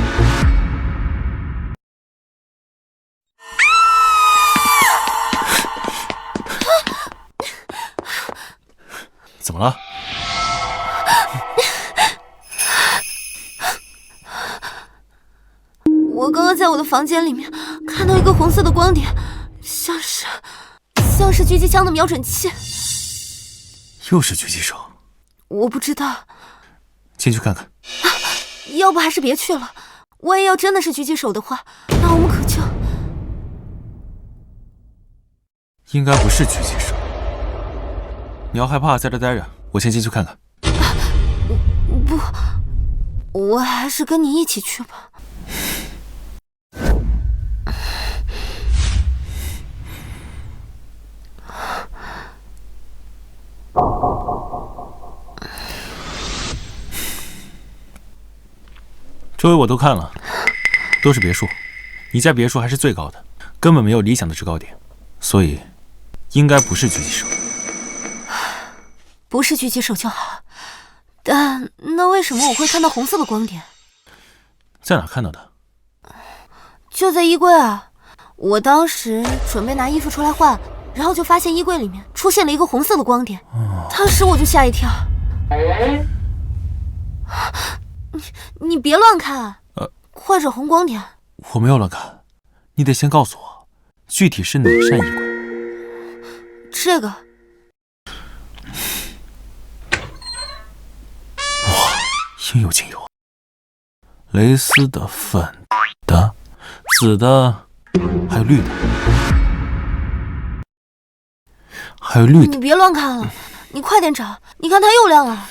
A: 怎么了？
C: 我刚刚在我的房间里面看到一个红色的光点，像是狙击枪的瞄准器。
A: 又是狙击手？
C: 我不知道。
A: 进去看看。
C: 要不还是别去了，万一要真的是狙击手的话，那我们可就……
A: 应该不是狙击手。你要害怕，在这待着，我先进去看看。
C: 不，我还是跟你一起去吧。
A: 周围我都看了，都是别墅，你家别墅还是最高的，根本没有理想的制高点，所以应该不是狙击手。
C: 不是狙击手就好，但那为什么我会看到红色的光点？
A: 在哪看到的？
C: 就在衣柜啊！我当时准备拿衣服出来换，然后就发现衣柜里面出现了一个红色的光点，当时我就吓一跳。你别乱看，快找红光点。
A: 我没有乱看，你得先告诉我，具体是哪扇衣柜？
C: 这个。
A: 哇，应有尽有，蕾丝的、粉的、紫的，还有绿的，还有绿的。
C: 你别乱看了，你快点找，你看它又亮了。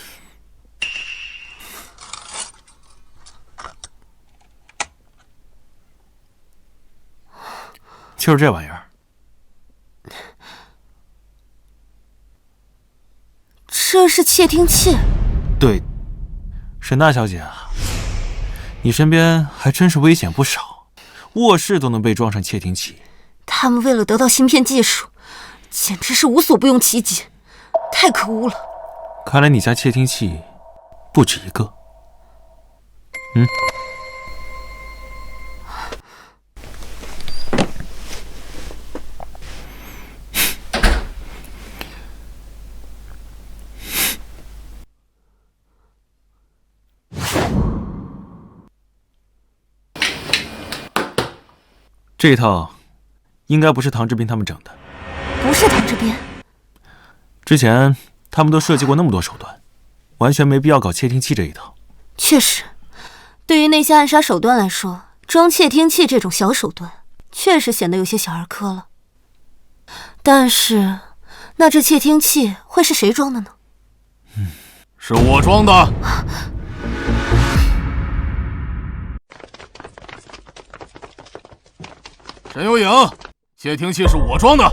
A: 就是这玩意儿。
C: 这是窃听器。
A: 对，沈大小姐啊，你身边还真是危险不少，卧室都能被装上窃听器。
C: 他们为了得到芯片技术，简直是无所不用其极，太可恶了。
A: 看来你家窃听器不止一个。这一套应该不是唐志斌他们整的。
C: 不是唐志斌。
A: 之前他们都设计过那么多手段，完全没必要搞窃听器这一套。
C: 确实，对于那些暗杀手段来说，装窃听器这种小手段确实显得有些小儿科了。但是，那这窃听器会是谁装的呢？
B: 是我装的。沈有影，窃听器是我装的。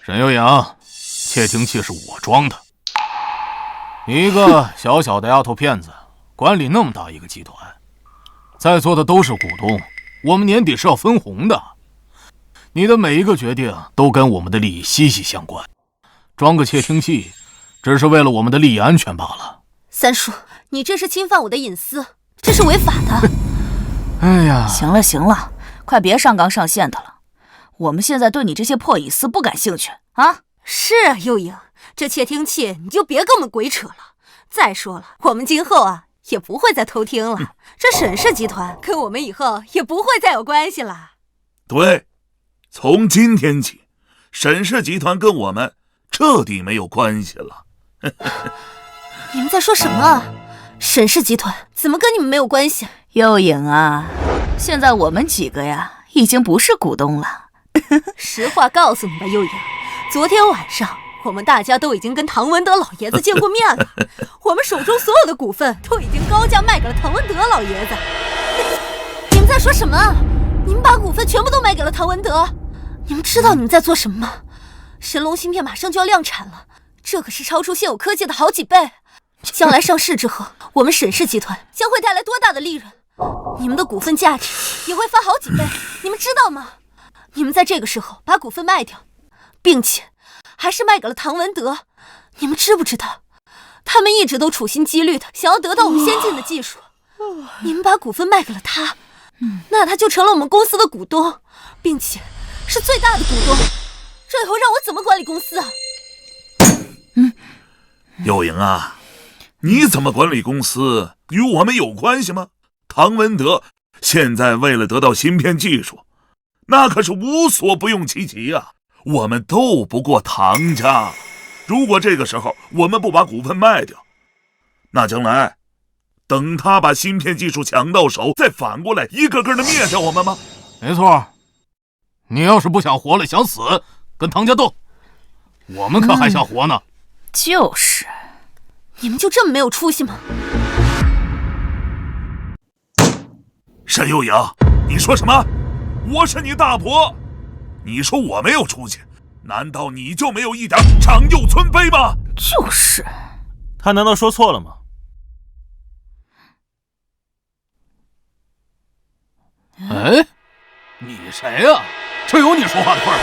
B: 沈悠扬，窃听器是我装的。你一个小小的丫头片子，管理那么大一个集团，在座的都是股东，我们年底是要分红的。你的每一个决定都跟我们的利益息息相关。装个窃听器，只是为了我们的利益安全罢了。
C: 三叔，你这是侵犯我的隐私，这是违法的。
B: 哎呀，
D: 行了行了，快别上纲上线的了。我们现在对你这些破隐私不感兴趣啊！
C: 是啊，幼颖，这窃听器你就别跟我们鬼扯了。再说了，我们今后也不会再偷听了。这沈氏集团跟我们以后也不会再有关系了。
F: 对，从今天起，沈氏集团跟我们彻底没有关系了。
C: 你们在说什么？沈氏集团怎么跟你们没有关系？
D: 幼颖啊，现在我们几个呀，已经不是股东了。
C: 实话告诉你吧，幼颖，昨天晚上我们大家都已经跟唐文德老爷子见过面了，我们手中所有的股份都已经高价卖给了唐文德老爷子。你们在说什么？你们把股份全部都卖给了唐文德？你们知道你们在做什么吗？神龙芯片马上就要量产了，这可是超出现有科技的好几倍。将来上市之后，我们沈氏集团将会带来多大的利润？你们的股份价值也会翻好几倍，你们知道吗？你们在这个时候把股份卖掉，并且还是卖给了唐文德，你们知不知道？他们一直都处心积虑的想要得到我们先进的技术，你们把股份卖给了他，那他就成了我们公司的股东，并且是最大的股东。这以后让我怎么管理公司啊？
F: 幼颖啊，你怎么管理公司与我们有关系吗？唐文德现在为了得到芯片技术，那可是无所不用其极啊！我们斗不过唐家。如果这个时候我们不把股份卖掉，那将来等他把芯片技术抢到手，再反过来一个个的灭掉我们吗？
B: 没错，你要是不想活了，想死，跟唐家斗，我们可还想活呢。
D: 就是，
C: 你们就这么没有出息吗？
F: 沈幼颖，你说什么？我是你大伯，你说我没有出息，难道你就没有一点长幼尊卑吗？
D: 就是，
A: 他难道说错了吗？
B: 哎，你谁呀？这有你说话的份儿？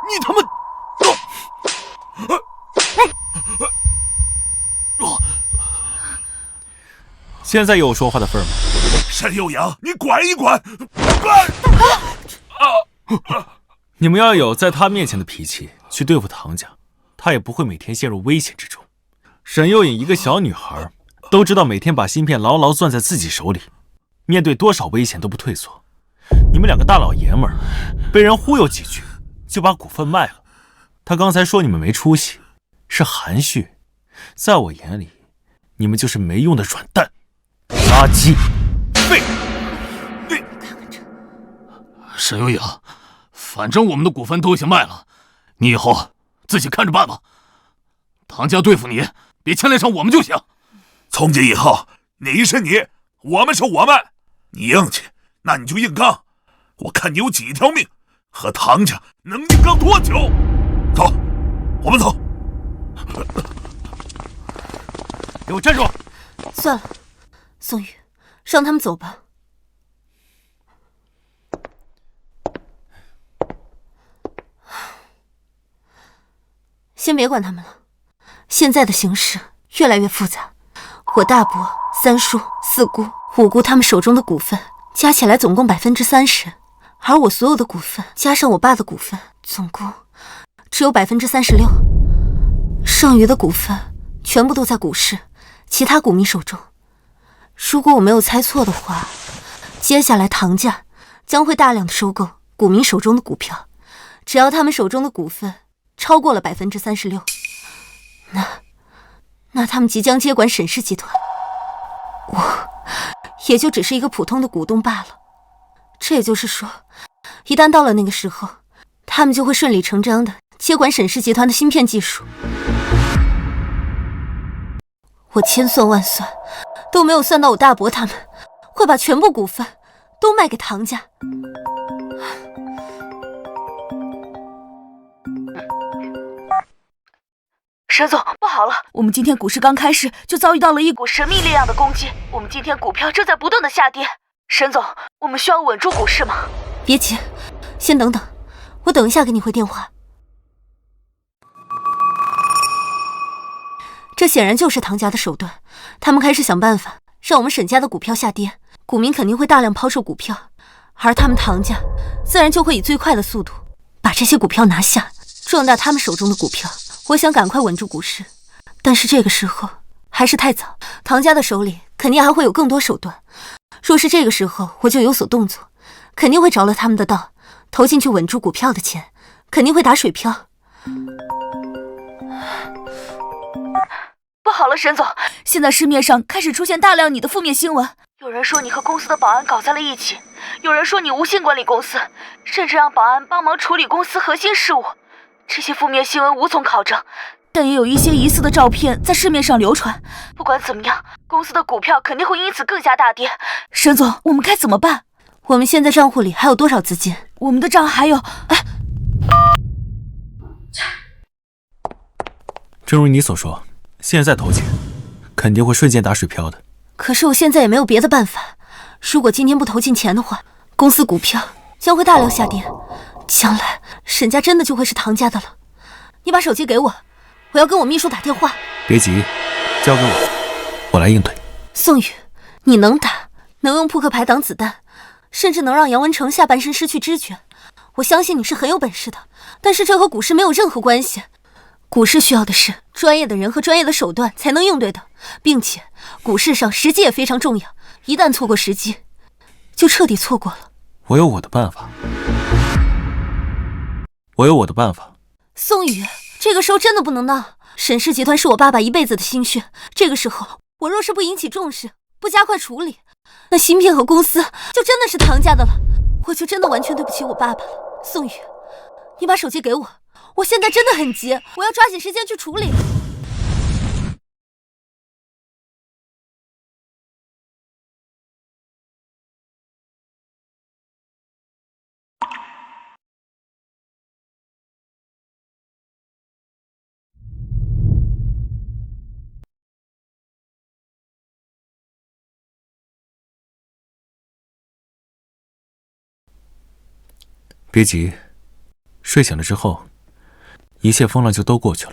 B: 你他妈！
A: 现在有说话的份儿吗？
F: 沈幼颖，你管一管！
A: 你们要有在他面前的脾气去对付唐家，他也不会每天陷入危险之中。沈幼颖一个小女孩，都知道每天把芯片牢牢攥在自己手里，面对多少危险都不退缩。你们两个大老爷们儿，被人忽悠几句就把股份卖了。他刚才说你们没出息，是含蓄，在我眼里，你们就是没用的软蛋、垃圾、废。
B: 沈悠颖，反正我们的股份都已经卖了，你以后自己看着办吧。唐家对付你，别牵连上我们就行。
F: 从今以后，你是你，我们是我们。你硬气，那你就硬刚。我看你有几条命，和唐家能硬刚多久？走，我们走。
A: 给我站住！
C: 算了，宋宇，让他们走吧。先别管他们了，现在的形势越来越复杂。我大伯、三叔、四姑、五姑他们手中的股份加起来总共30%，而我所有的股份加上我爸的股份，总共只有36%，剩余的股份全部都在股市其他股民手中。如果我没有猜错的话，接下来唐家将会大量的收购股民手中的股票，只要他们手中的股份超过了36%，那他们即将接管沈氏集团，我也就只是一个普通的股东罢了。这也就是说，一旦到了那个时候，他们就会顺理成章的接管沈氏集团的芯片技术。我千算万算，都没有算到我大伯他们会把全部股份都卖给唐家。
D: 沈总，不好了！我们今天股市刚开市就遭遇到了一股神秘力量的攻击，我们今天股票正在不断的下跌。沈总，我们需要稳住股市吗？
C: 别急，先等等，我等一下给你回电话。这显然就是唐家的手段，他们开始想办法让我们沈家的股票下跌，股民肯定会大量抛售股票，而他们唐家自然就会以最快的速度把这些股票拿下，壮大他们手中的股票。我想赶快稳住股市，但是这个时候还是太早，唐家的手里肯定还会有更多手段。若是这个时候我就有所动作，肯定会着了他们的道，投进去稳住股票的钱肯定会打水漂。
D: 不好了，沈总，现在市面上开始出现大量你的负面新闻，有人说你和公司的保安搞在了一起，有人说你无心管理公司，甚至让保安帮忙处理公司核心事务。这些负面新闻无从考证，但也有一些疑似的照片在市面上流传。不管怎么样，公司的股票肯定会因此更加大跌。沈总，我们该怎么办？
C: 我们现在账户里还有多少资金？
D: 我们的账还有……
A: 正如你所说，现在投钱肯定会瞬间打水漂的。
C: 可是我现在也没有别的办法，如果今天不投进钱的话，公司股票将会大量下跌，将来沈家真的就会是唐家的了。你把手机给我，我要跟我秘书打电话。
A: 别急，交给我来应对。
C: 宋宇，你能打，能用扑克牌挡子弹，甚至能让杨文成下半身失去知觉，我相信你是很有本事的。但是这和股市没有任何关系，股市需要的是专业的人和专业的手段才能应对的，并且股市上时机也非常重要，一旦错过时机，就彻底错过了。
A: 我有我的办法。宋
C: 宇，这个时候真的不能闹。沈氏集团是我爸爸一辈子的心血，这个时候我若是不引起重视，不加快处理，那芯片和公司就真的是唐家的了，我就真的完全对不起我爸爸了。宋宇，你把手机给我，我现在真的很急，我要抓紧时间去处理。
A: 别急，睡醒了之后，一切风浪就都过去了。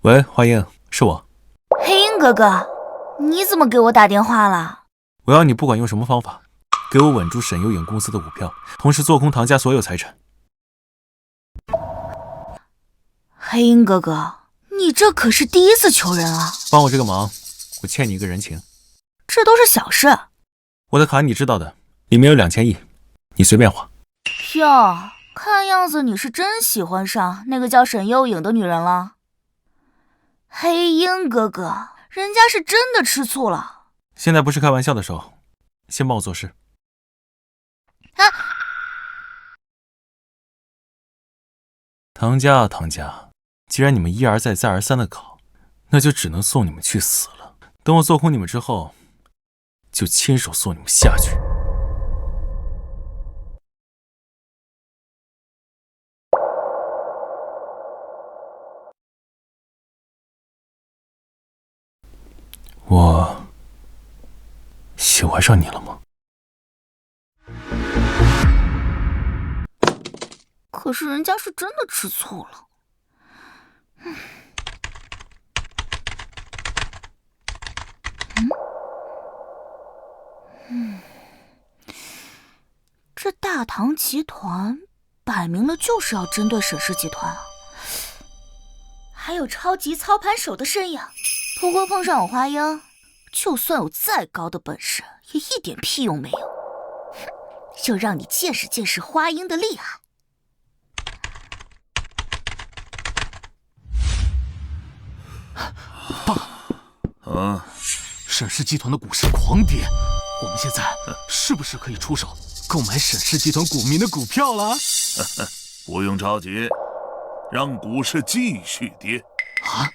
A: 喂，华英，是我。
D: 黑鹰哥哥，你怎么给我打电话了？
A: 我要你不管用什么方法，给我稳住沈优影公司的股票，同时做空唐家所有财产。
D: 黑鹰哥哥，你这可是第一次求人啊！
A: 帮我这个忙，我欠你一个人情。
D: 这都是小事。
A: 我的卡你知道的，里面有2000亿，你随便花。
D: 哟，看样子你是真喜欢上那个叫沈优影的女人了。黑鹰哥哥，人家是真的吃醋了。
A: 现在不是开玩笑的时候，先帮我做事。唐家啊唐家，既然你们一而再再而三的搞，那就只能送你们去死了。等我做空你们之后，就亲手送你们下去。我喜欢上你了吗？
D: 可是人家是真的吃醋了。这大唐集团摆明了就是要针对沈氏集团啊，还有超级操盘手的身影。不过碰上我花英，就算有再高的本事，也一点屁用没有。就让你见识见识花英的厉害。
B: 爸，沈氏集团的股市狂跌，我们现在是不是可以出手购买沈氏集团股民的股票了？
F: 不用着急，让股市继续跌。
B: 啊？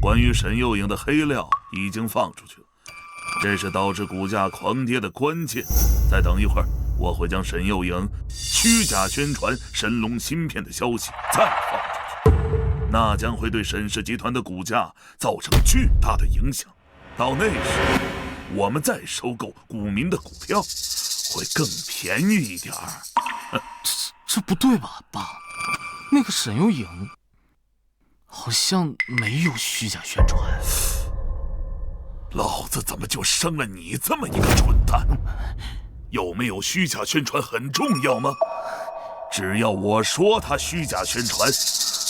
F: 关于沈幼颖的黑料已经放出去了，这是导致股价狂跌的关键。再等一会儿，我会将沈幼颖虚假宣传神龙芯片的消息再放出去，那将会对沈氏集团的股价造成巨大的影响。到那时，我们再收购股民的股票，会更便宜一点儿。
B: 这不对吧，爸？那个沈幼颖好像没有虚假宣传。
F: 老子怎么就生了你这么一个蠢蛋？有没有虚假宣传很重要吗？只要我说他虚假宣传，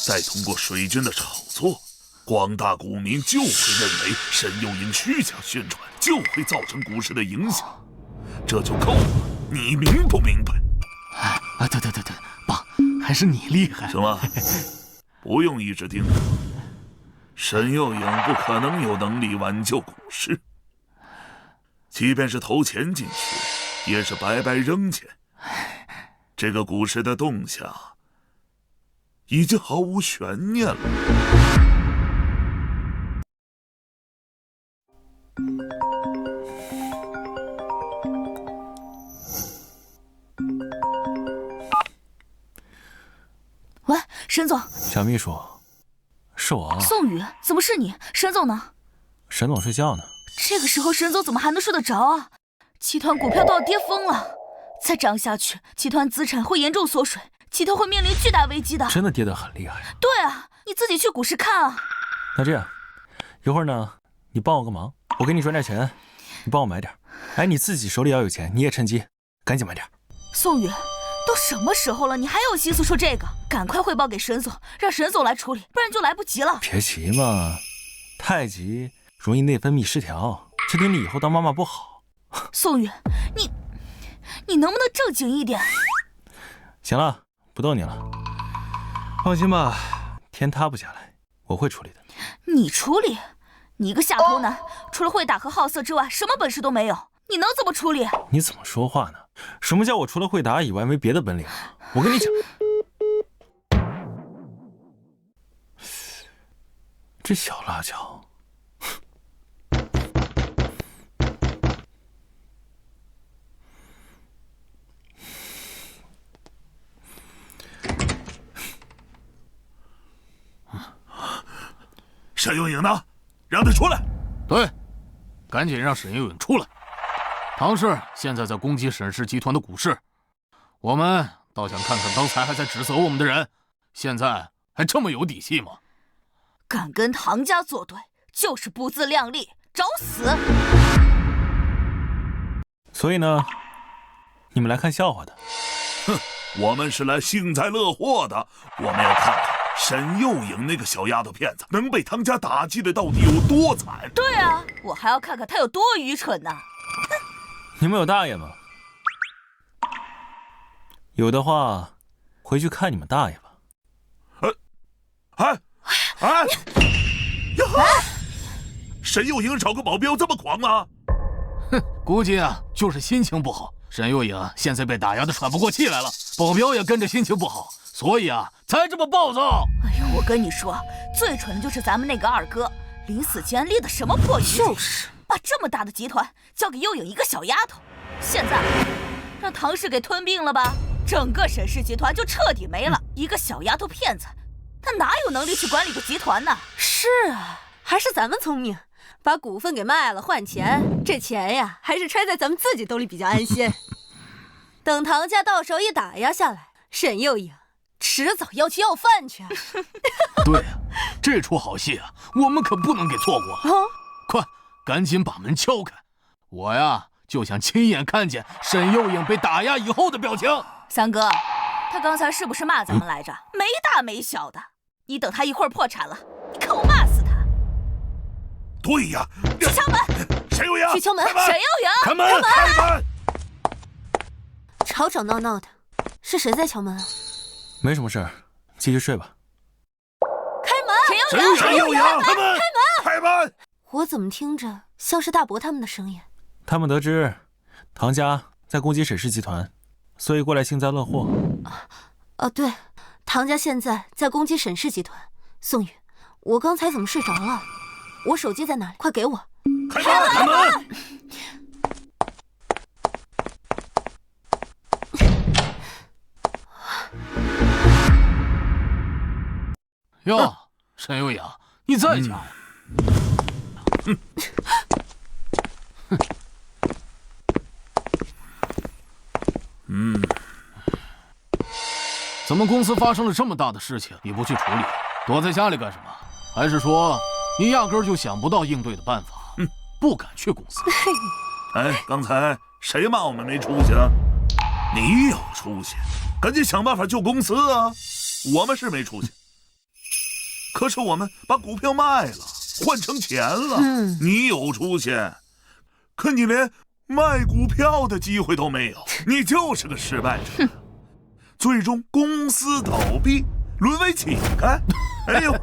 F: 再通过水军的炒作，广大股民就会认为沈幼颖虚假宣传，就会造成股市的影响，这就够了。你明不明白？
B: 对，爸，还是你厉害。
F: 行了，不用一直盯着。沈幼颖不可能有能力挽救股市，即便是投钱进去，也是白白扔钱。这个股市的动向已经毫无悬念了。
D: 喂，沈总。
A: 小秘书，是我。
D: 宋宇，怎么是你？沈总呢？
A: 沈总睡觉呢。
D: 这个时候沈总怎么还能睡得着啊？集团股票都要跌疯了，再这样下去，集团资产会严重缩水，集团会面临巨大危机的。
A: 真的跌得很厉害啊。
D: 对啊，你自己去股市看啊。
A: 那这样，一会儿呢，你帮我个忙，我给你转点钱，你帮我买点。哎，你自己手里要有钱，你也趁机赶紧买点。
D: 宋宇，都什么时候了，你还有心思说这个？赶快汇报给沈总，让沈总来处理，不然就来不及了。
A: 别急嘛，太急容易内分泌失调，这对你以后当妈妈不好。
D: 宋宇，你能不能正经一点？
A: 行了，不逗你了。放心吧，天塌不下来，我会处理的。
D: 你处理？你一个下头男，除了会打和好色之外，什么本事都没有，你能怎么处理？
A: 你怎么说话呢？什么叫我除了会打以外没别的本领？我跟你讲，这小辣椒。
F: 沈幼颖呢？让他出来！
B: 对，赶紧让沈幼颖出来。唐氏现在在攻击沈氏集团的股市，我们倒想看看刚才还在指责我们的人，现在还这么有底气吗？
D: 敢跟唐家作对，就是不自量力，找死！
A: 所以呢，你们来看笑话的。
F: 哼，我们是来幸灾乐祸的。我们要看看沈幼颖那个小丫头片子能被唐家打击的到底有多惨。
D: 对啊，我还要看看她有多愚蠢呢。
A: 你们有大爷吗？有的话，回去看你们大爷吧。
F: 沈幼颖找个保镖这么狂啊？
B: 哼，估计啊就是心情不好。沈幼颖现在被打压的喘不过气来了，保镖也跟着心情不好，所以啊才这么暴躁。
D: 哎呦，我跟你说，最蠢的就是咱们那个二哥，临死前立的什么破遗嘱，就是把这么大的集团交给幼颖一个小丫头，现在让唐氏给吞并了吧，整个沈氏集团就彻底没了。一个小丫头片子，她哪有能力去管理个集团呢？
C: 是啊，还是咱们聪明，把股份给卖了换钱，这钱呀还是揣在咱们自己兜里比较安心。等唐家到手一打压下来，沈幼颖迟早要去要饭去。
B: 对啊，这出好戏啊，我们可不能给错过。快，赶紧把门敲开，我呀就想亲眼看见沈幼颖被打压以后的表情。
D: 三哥，他刚才是不是骂咱们来着？没大没小的，你等他一会儿破产了，你看我骂死他。
F: 对呀，
D: 去敲门！
F: 沈幼颖，
C: 去敲门！
D: 沈幼颖，
F: 开门！开门！
C: 吵吵闹闹的，是谁在敲门啊？
A: 没什么事儿，继续睡吧。
C: 开门！
F: 陈幼阳，开门！开门！
C: 我怎么听着像是大伯他们的声音？
A: 他们得知唐家在攻击沈氏集团，所以过来幸灾乐祸。
C: 对，唐家现在在攻击沈氏集团。宋宇，我刚才怎么睡着了？我手机在哪里？快给我！
F: 开门！开门！
B: 哟，沈幼阳，你在家呀？怎么公司发生了这么大的事情，你不去处理，躲在家里干什么？还是说你压根儿就想不到应对的办法，不敢去公司？
F: 哎，刚才谁骂我们没出息啊？你有出息，赶紧想办法救公司啊！我们是没出息，可是我们把股票卖了，换成钱了。你有出息，可你连卖股票的机会都没有，你就是个失败者。最终公司倒闭，沦为乞丐。哎呦，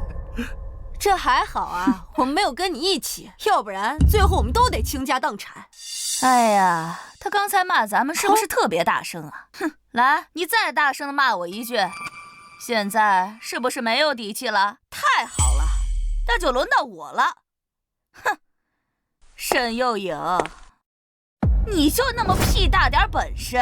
C: 这还好啊，我们没有跟你一起，要不然最后我们都得倾家荡产。
D: 哎呀，他刚才骂咱们是不是特别大声啊？哼，来，你再大声的骂我一句。现在是不是没有底气了？太好了，那就轮到我了。哼，沈幼颖，你就那么屁大点本事，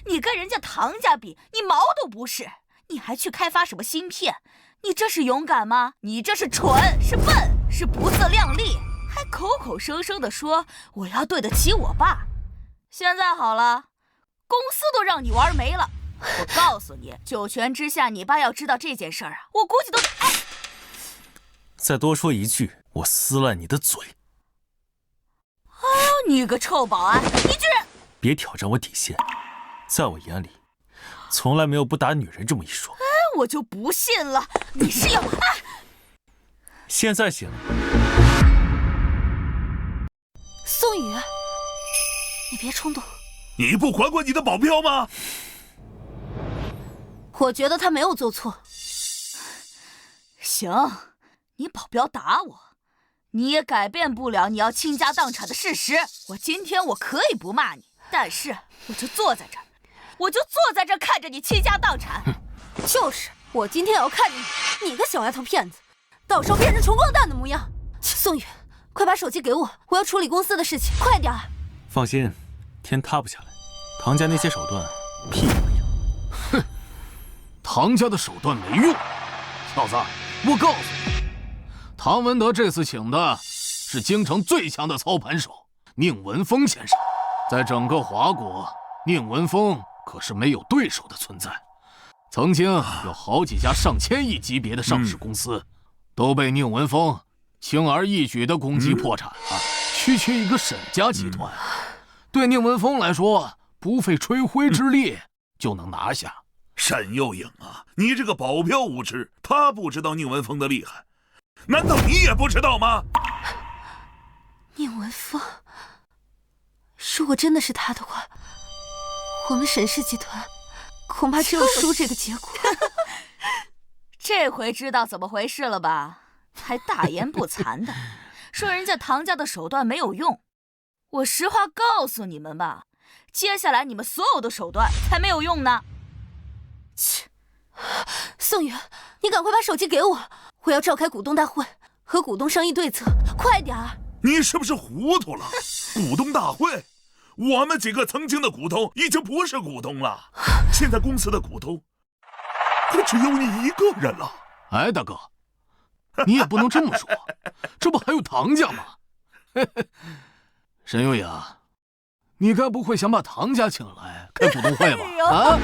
D: 你跟人家唐家比，你毛都不是，你还去开发什么芯片？你这是勇敢吗？你这是蠢，是笨，是不自量力，还口口声声的说我要对得起我爸。现在好了，公司都让你玩没了。我告诉你，九泉之下，你爸要知道这件事儿啊，我估计都……
A: 再多说一句，我撕烂你的嘴！
D: 哎呦，你个臭保安，你居然……
A: 别挑战我底线，在我眼里，从来没有不打女人这么一说。
D: 哎，我就不信了，你是要……
A: 现在行了。
C: 宋宇，你别冲动。
F: 你不管管你的保镖吗？
C: 我觉得他没有做错。
D: 行，你保镖打我，你也改变不了你要倾家荡产的事实。今天我可以不骂你，但是我就坐在这儿，看着你倾家荡产。
C: 就是，我今天也要看着你个小丫头片子，到时候变成穷光蛋的模样。宋宇，快把手机给我，我要处理公司的事情，快点儿。
A: 放心，天塌不下来。唐家那些手段，屁都没有。
B: 哼，唐家的手段没用。小子，我告诉你，唐文德这次请的是京城最强的操盘手宁文峰先生。在整个华国，宁文峰可是没有对手的存在。曾经有好几家上千亿级别的上市公司，都被宁文峰轻而易举的攻击破产了。区区一个沈家集团，对宁文峰来说，不费吹灰之力就能拿下。
F: 沈幼颖啊，你这个保镖无知，他不知道宁文峰的厉害，难道你也不知道吗？
C: 宁文峰，如果真的是他的话，我们沈氏集团恐怕只有输这个结果。
D: 这回知道怎么回事了吧？还大言不惭的说人家唐家的手段没有用。我实话告诉你们吧，接下来你们所有的手段才没有用呢。
C: 切，宋宇，你赶快把手机给我，我要召开股东大会，和股东商议对策，快点儿！
F: 你是不是糊涂了？股东大会，我们几个曾经的股东已经不是股东了，现在公司的股东可只有你一个人了。
B: 哎，大哥，你也不能这么说，这不还有唐家吗？沈幼颖，你该不会想把唐家请来开股东会吧？啊！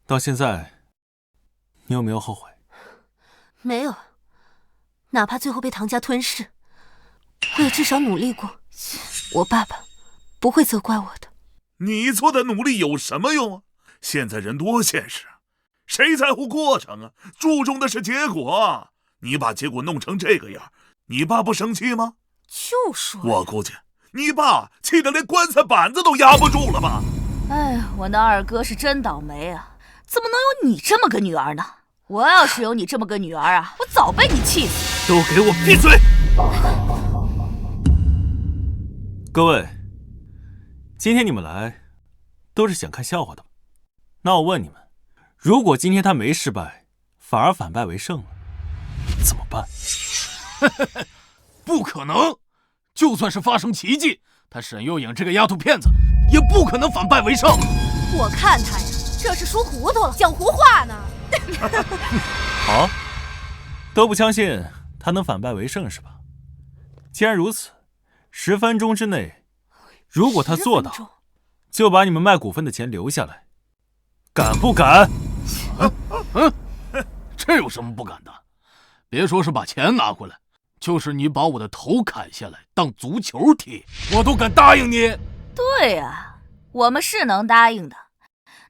A: 到现在，你有没有后悔？
C: 没有，哪怕最后被唐家吞噬，我也至少努力过。我爸爸不会责怪我的。
F: 你做的努力有什么用啊？现在人多现实，谁在乎过程啊？注重的是结果。你把结果弄成这个样，你爸不生气吗？
C: 就说
F: 我估计你爸气得连棺材板子都压不住了吧？
D: 哎，我那二哥是真倒霉啊！怎么能有你这么个女儿呢？我要是有你这么个女儿啊，我早被你气死！
F: 都给我闭嘴！
A: 各位，今天你们来都是想看笑话的吗？那我问你们，如果今天他没失败，反而反败为胜了，怎么办？
B: 不可能！就算是发生奇迹，他沈幼颖这个丫头片子也不可能反败为胜。
C: 我看他呀，这是输糊涂了，讲胡话呢。
A: 好，都不相信他能反败为胜是吧？既然如此，10分钟之内，如果他做到，就把你们卖股份的钱留下来，敢不敢？
B: 这有什么不敢的？别说是把钱拿回来，就是你把我的头砍下来当足球踢，我都敢答应你。
D: 对呀，我们是能答应的。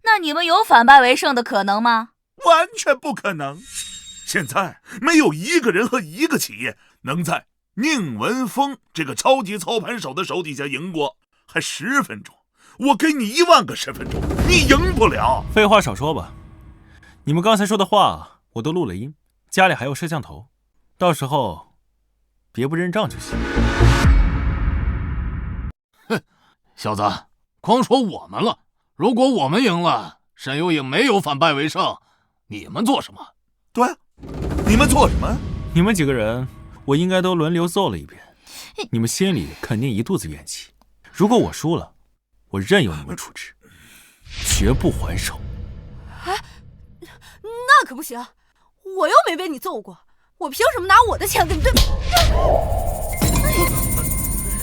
D: 那你们有反败为胜的可能吗？
F: 完全不可能！现在没有一个人和一个企业能在宁文峰这个超级操盘手的手底下赢过，还10分钟，我给你1万个10分钟，你赢不了。
A: 废话少说吧，你们刚才说的话我都录了音，家里还有摄像头，到时候别不认账就行。
B: 哼，小子，光说我们了。如果我们赢了，沈幼颖没有反败为胜，你们做什么？
F: 对啊，你们做什么？
A: 你们几个人我应该都轮流揍了一遍，你们心里肯定一肚子怨气。如果我输了，我任由你们处置，绝不还手。
C: 哎，那可不行，我又没被你揍过，我凭什么拿我的钱跟你对？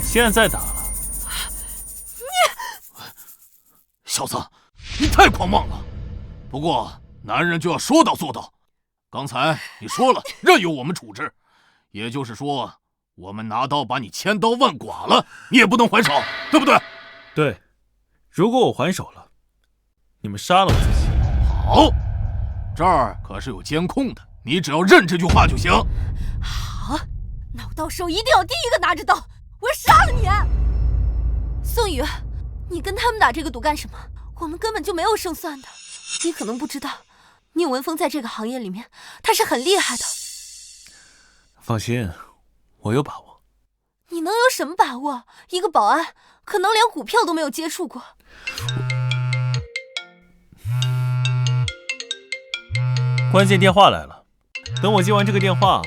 A: 现在打了，
B: 小子，你太狂妄了。不过男人就要说到做到。刚才你说了任由我们处置，也就是说，我们拿刀把你千刀万剐了，你也不能还手，对不对？
A: 对，如果我还手了，你们杀了我就行。
B: 好，这儿可是有监控的，你只要认这句话就行。
C: 好，那我到时候一定要第一个拿着刀，我要杀了你！宋宇，你跟他们打这个赌干什么？我们根本就没有胜算的。你可能不知道，宁文峰在这个行业里面，他是很厉害的。
A: 放心，我有把握。
C: 你能有什么把握？一个保安可能连股票都没有接触过。
A: 关键电话来了，等我接完这个电话，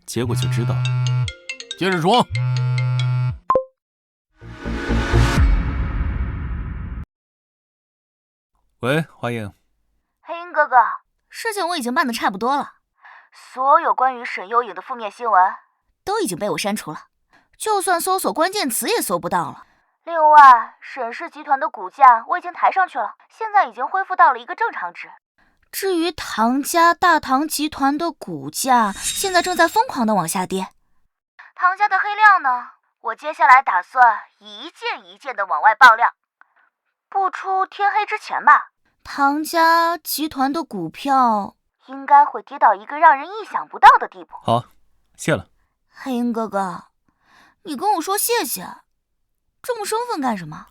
A: 结果就知道了。
B: 接着说。
A: 喂，华英。
D: 黑鹰哥哥，事情我已经办得差不多了，所有关于沈幼颖的负面新闻都已经被我删除了，就算搜索关键词也搜不到了。另外，沈氏集团的股价我已经抬上去了，现在已经恢复到了一个正常值。至于唐家大唐集团的股价，现在正在疯狂的往下跌。唐家的黑料呢，我接下来打算一件一件的往外爆料，不出天黑之前吧。唐家集团的股票应该会跌到一个让人意想不到的地步。
A: 好，谢了。
D: 黑鹰哥哥，你跟我说谢谢，这么生分干什么？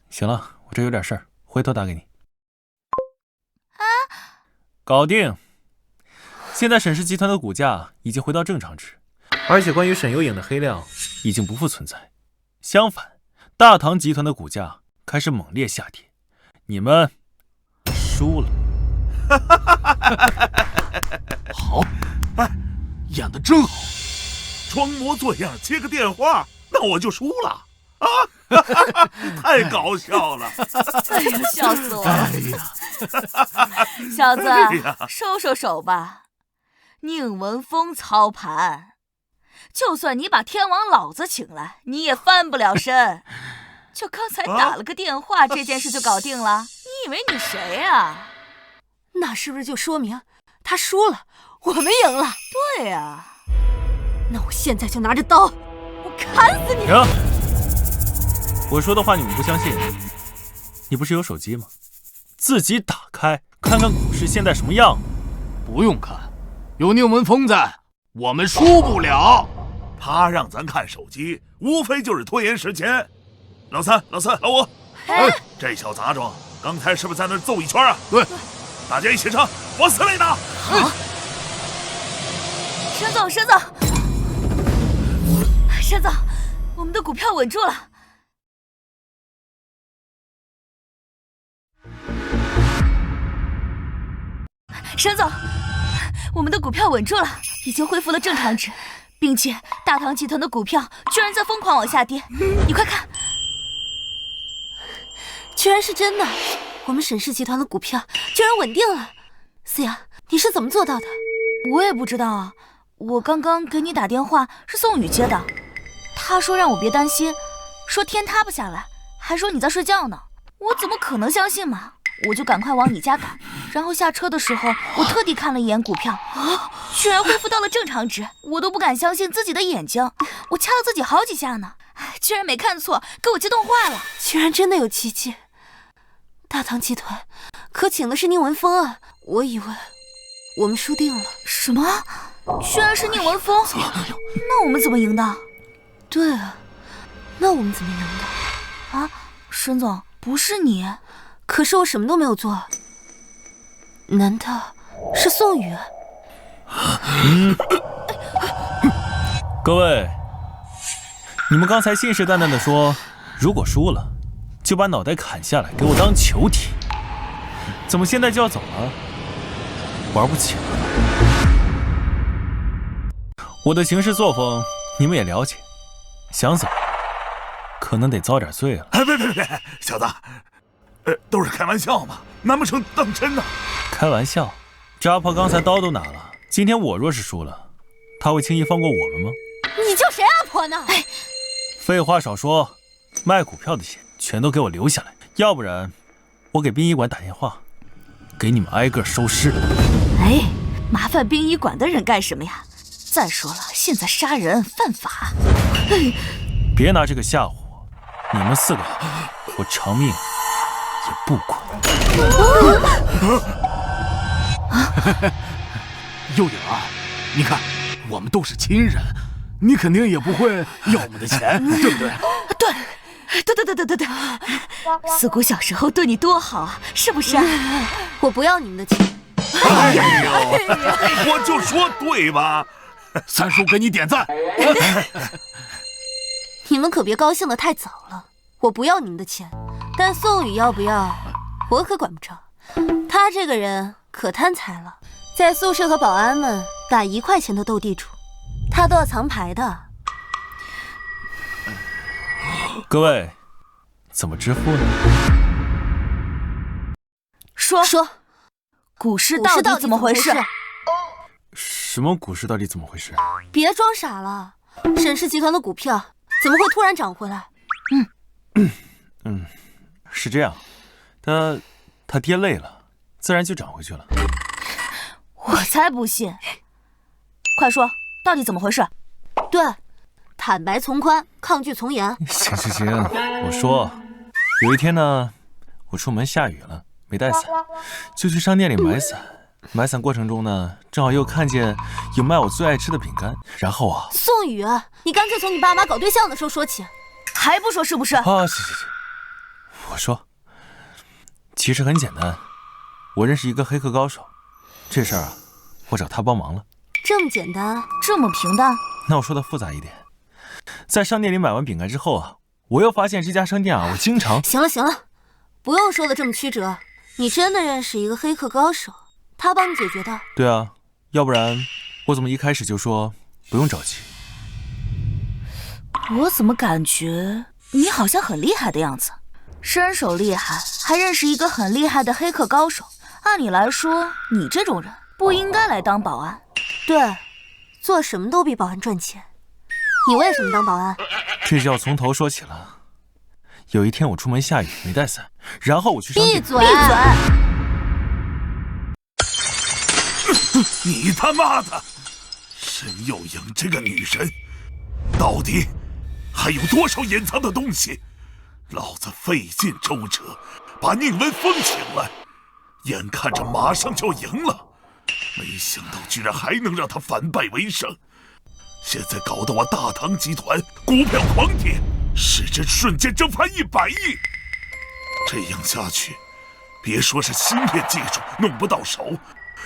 A: 行了，我这有点事儿，回头打给你。搞定。现在沈氏集团的股价已经回到正常值，而且关于沈幼颖的黑料已经不复存在。相反，大唐集团的股价开始猛烈下跌，你们输了。
B: 好，哎，演得真好。
F: 装模作样接个电话，那我就输了啊！太搞笑了！
D: 哎呀，笑死我了！
B: 哎呀，
D: 小子，
F: 哎呀
D: 收收手吧。宁文峰操盘，就算你把天王老子请来，你也翻不了身。就刚才打了个电话，这件事就搞定了？你以为你谁啊？
C: 那是不是就说明他输了，我们赢了？
D: 对呀。
C: 那我现在就拿着刀，我砍死你！
A: 停！我说的话你们不相信，你不是有手机吗？自己打开看看股市现在什么样。
B: 不用看，有宁文峰在，我们输不了。
F: 他让咱看手机，无非就是拖延时间。老三、老五，这小杂种刚才是不是在那儿揍一圈啊？
B: 对，
F: 大家一起上，往死里打！
D: 好。沈总，我们的股票稳住了。沈总，我们的股票稳住了，已经恢复了正常值，并且大唐集团的股票居然在疯狂往下跌，你快看，
C: 居然是真的！我们沈氏集团的股票居然稳定了。思雅，你是怎么做到的？
D: 我也不知道啊，我刚刚给你打电话是宋宇接的，他说让我别担心，说天塌不下来，还说你在睡觉呢，我怎么可能相信嘛？我就赶快往你家赶，然后下车的时候，我特地看了一眼股票，居然恢复到了正常值，我都不敢相信自己的眼睛，我掐了自己好几下呢，居然没看错，给我激动坏了，
C: 居然真的有奇迹！大唐集团可请的是宁文峰啊，我以为我们输定了。
D: 什么？居然是宁文峰？那我们怎么赢的？
C: 对啊，那我们怎么赢的？
D: 啊，沈总，不是你。
C: 可是我什么都没有做，难道是宋宇？
A: 各位，你们刚才信誓旦旦地说，如果输了，就把脑袋砍下来给我当球踢，怎么现在就要走了？玩不起了。我的行事作风你们也了解，想走，可能得遭点罪了。
F: 别，小子。都是开玩笑嘛，难不成当真呢？
A: 开玩笑，这阿婆刚才刀都拿了，今天我若是输了，她会轻易放过我们吗？
C: 你叫谁阿婆呢？
A: 废话少说，卖股票的钱全都给我留下来，要不然我给殡仪馆打电话，给你们挨个收尸。
D: 麻烦殡仪馆的人干什么呀？再说了，现在杀人犯法。
A: 别拿这个吓唬我，你们4个，我偿命也不管。
B: 幼影儿，你看，我们都是亲人，你肯定也不会要我们的钱，对不对？
D: 对，四姑小时候对你多好啊，是不是？
C: 我不要你们的钱。
F: 哎呦，我就说对吧？
B: 三叔给你点赞。
C: 你们可别高兴得太早了，我不要你们的钱，但宋宇要不要，我可管不着。他这个人可贪财了，在宿舍和保安们打1块钱的斗地主，他都要藏牌的。
A: 各位，怎么支付呢？
C: 说，
D: 股市到底怎么回事？
A: 什么股市到底怎么回事？
C: 别装傻了，沈氏集团的股票怎么会突然涨回来？
A: 是这样，它跌累了，自然就涨回去了。
D: 我才不信！快说，到底怎么回事？
C: 对，坦白从宽，抗拒从严。
A: 行，我说，有一天呢，我出门下雨了，没带伞，就去商店里买伞。买伞过程中呢，正好又看见有卖我最爱吃的饼干，然后啊，
C: 宋宇，你干脆从你爸妈搞对象的时候说起，
D: 还不说是不是？
A: 行，我说，其实很简单，我认识一个黑客高手，这事儿啊，我找他帮忙了。
C: 这么简单，
D: 这么平淡？
A: 那我说的复杂一点，在商店里买完饼干之后啊，我又发现这家商店啊，我经常……
C: 行了，不用说的这么曲折，你真的认识一个黑客高手？他帮你解决的？
A: 对啊，要不然我怎么一开始就说不用着急？
D: 我怎么感觉你好像很厉害的样子？身手厉害，还认识一个很厉害的黑客高手。按理来说，你这种人不应该来当保安。
C: 对，做什么都比保安赚钱。你为什么当保安？
A: 这就要从头说起了。有一天我出门下雨没带伞，然后我去商店。
C: 闭嘴！
F: 你他妈的，沈幼莹这个女人，到底还有多少隐藏的东西？老子费尽周折把宁文峰请来，眼看着马上就要赢了，没想到居然还能让他反败为胜。现在搞得我大唐集团股票狂跌，市值瞬间蒸发100亿。这样下去，别说是芯片技术弄不到手，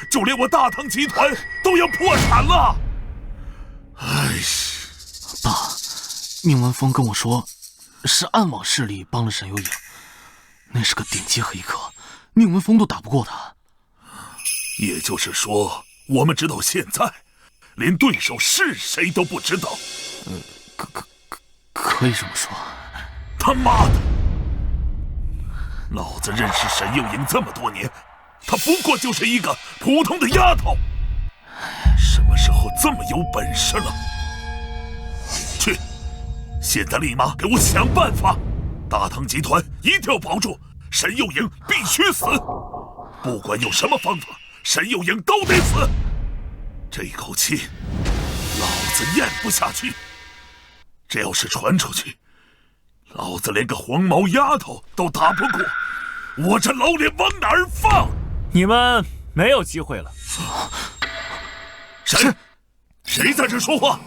F: 就连我大唐集团都要破产了。哎，
B: 爸，宁文峰跟我说，是暗网势力帮了沈有影，那是个顶级黑客，宁文峰都打不过他。
F: 也就是说，我们直到现在，连对手是谁都不知道。
B: 可以这么说。
F: 他妈的！老子认识沈又莹这么多年，她不过就是一个普通的丫头。什么时候这么有本事了？去，现在立马给我想办法！大唐集团一定要保住，沈又莹必须死！不管用什么方法，沈又莹都得死！这口气，老子咽不下去。这要是传出去，老子连个黄毛丫头都打不过，我这老脸往哪儿放？
A: 你们没有机会了。
F: 谁在这说话？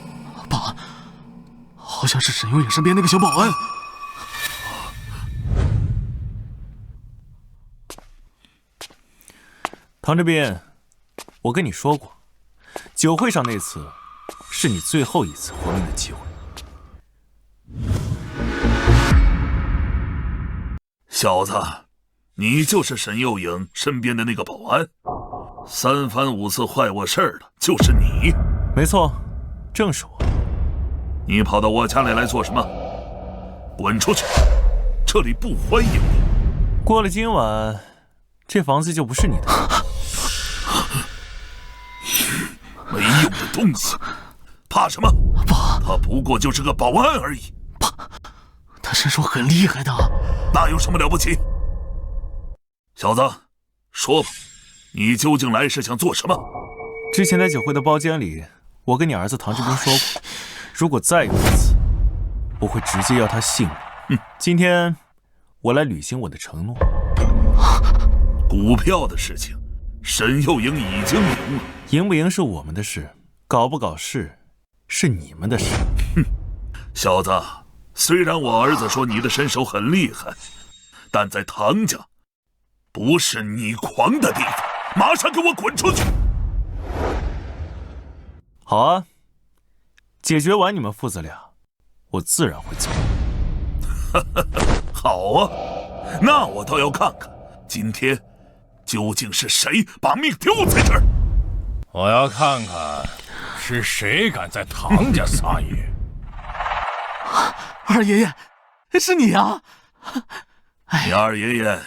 B: 爸，好像是沈有影身边那个小保安。
A: 唐志斌，我跟你说过，酒会上那次是你最后一次活命的机会。
F: 小子，你就是沈又影身边的那个保安，3番5次坏我事儿的就是你。
A: 没错，正是我。
F: 你跑到我家里来做什么？滚出去！这里不欢迎你。
A: 过了今晚，这房子就不是你的。
F: 没用的东西，怕什么？
B: 爸，
F: 他不过就是个保安而已。
B: 爸，他身手很厉害的。
F: 那有什么了不起？小子，说吧，你究竟来是想做什么？
A: 之前在酒会的包间里，我跟你儿子唐志斌说过，如果再有一次，我会直接要他性命。今天，我来履行我的承诺。
F: 股票的事情，沈又影已经赢了，
A: 赢不赢是我们的事，搞不搞事是你们的事。
F: 小子，虽然我儿子说你的身手很厉害，但在唐家，不是你狂的地方，马上给我滚出去！
A: 好啊，解决完你们父子俩，我自然会走。
F: 好啊，那我倒要看看，今天究竟是谁把命丢在这儿？
E: 我要看看是谁敢在唐家撒野。
B: 二爷爷，是你啊！
F: 你二爷爷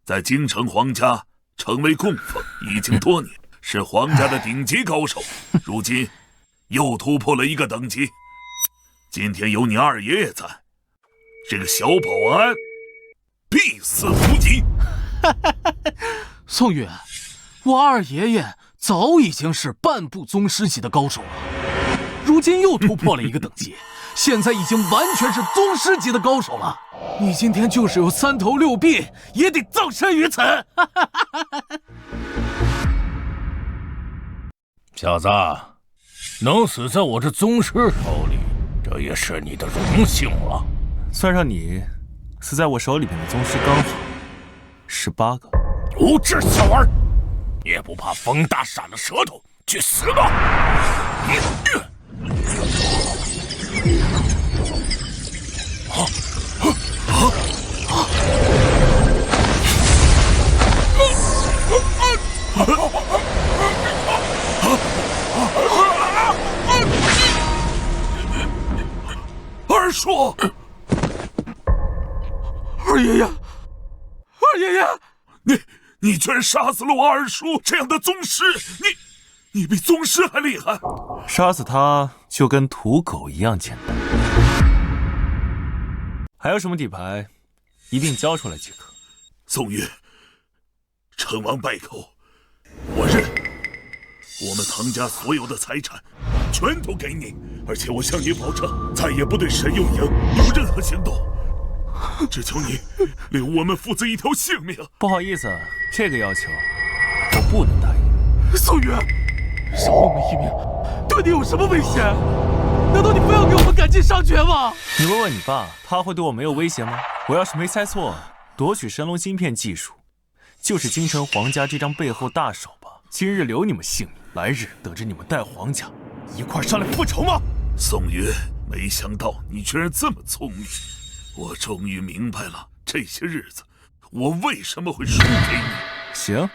F: 在京城皇家成为供奉已经多年，是皇家的顶级高手，如今又突破了一个等级。今天有你二爷爷在，这个小保安必死无疑。
B: 宋宇，我二爷爷早已经是半步宗师级的高手了，如今又突破了一个等级，现在已经完全是宗师级的高手了。你今天就是有3头6臂，也得葬身于此。
E: 小子，能死在我这宗师手里，这也是你的荣幸了。
A: 算上你，死在我手里边的宗师刚好18个。
E: 无知小儿，也不怕风大闪了舌头，去死吧！
F: 二叔，
B: 二爷爷，二爷爷，
F: 你居然杀死了我二叔这样的宗师，你比宗师还厉害！
A: 杀死他就跟屠狗一样简单。还有什么底牌，一并交出来即可。
F: 宋玉，成王败寇，我认。我们唐家所有的财产全都给你，而且我向你保证，再也不对沈又影有任何行动。只求你留我们父子一条性命。
A: 不好意思，这个要求我不能答应。
B: 宋宇，少我们一命，对你有什么危险？难道你非要给我们赶尽杀绝吗？
A: 你问问你爸，他会对我没有威胁吗？我要是没猜错，夺取神龙芯片技术，就是京城皇家这张背后大手吧？今日留你们性命，来日等着你们带皇家一块上来复仇吗？
F: 宋云，没想到你居然这么聪明，我终于明白了这些日子我为什么会输给你。
A: 行，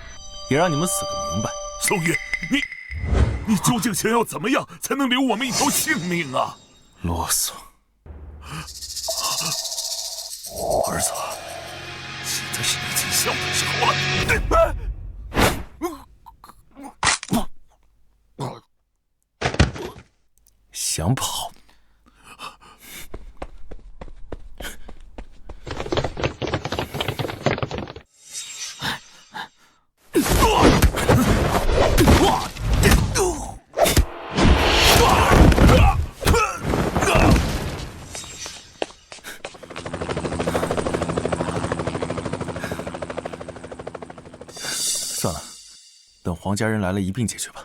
A: 也让你们死个明白。
F: 宋云，你究竟想要怎么样才能留我们一条性命啊？
A: 啰嗦。
F: 儿子，现在是你尽孝的时候了。
A: 想跑？算了，等皇家人来了一并解决吧。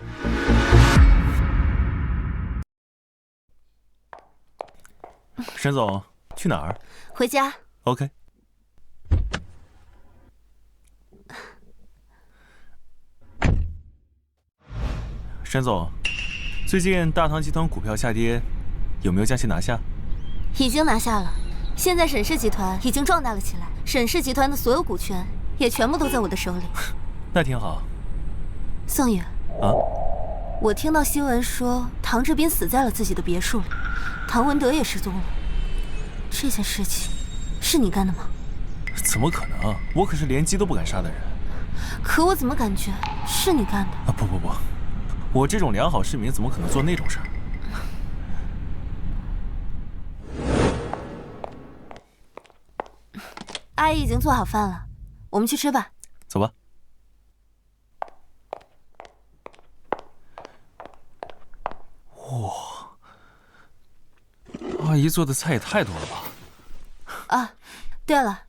A: 沈总，去哪儿？
C: 回家。
A: OK。沈总，最近大唐集团股票下跌，有没有将其拿下？
C: 已经拿下了。现在沈氏集团已经壮大了起来，沈氏集团的所有股权也全部都在我的手里。
A: 那挺好。
C: 宋宇，
A: 啊？
C: 我听到新闻说唐志斌死在了自己的别墅里，唐文德也失踪了。这件事情是你干的吗？
A: 怎么可能？我可是连鸡都不敢杀的人。
C: 可我怎么感觉是你干的？
A: 啊，不，我这种良好市民怎么可能做那种事儿？
C: 阿姨已经做好饭了，我们去吃吧。
A: 走吧。哇，阿姨做的菜也太多了吧！
C: 啊，对了，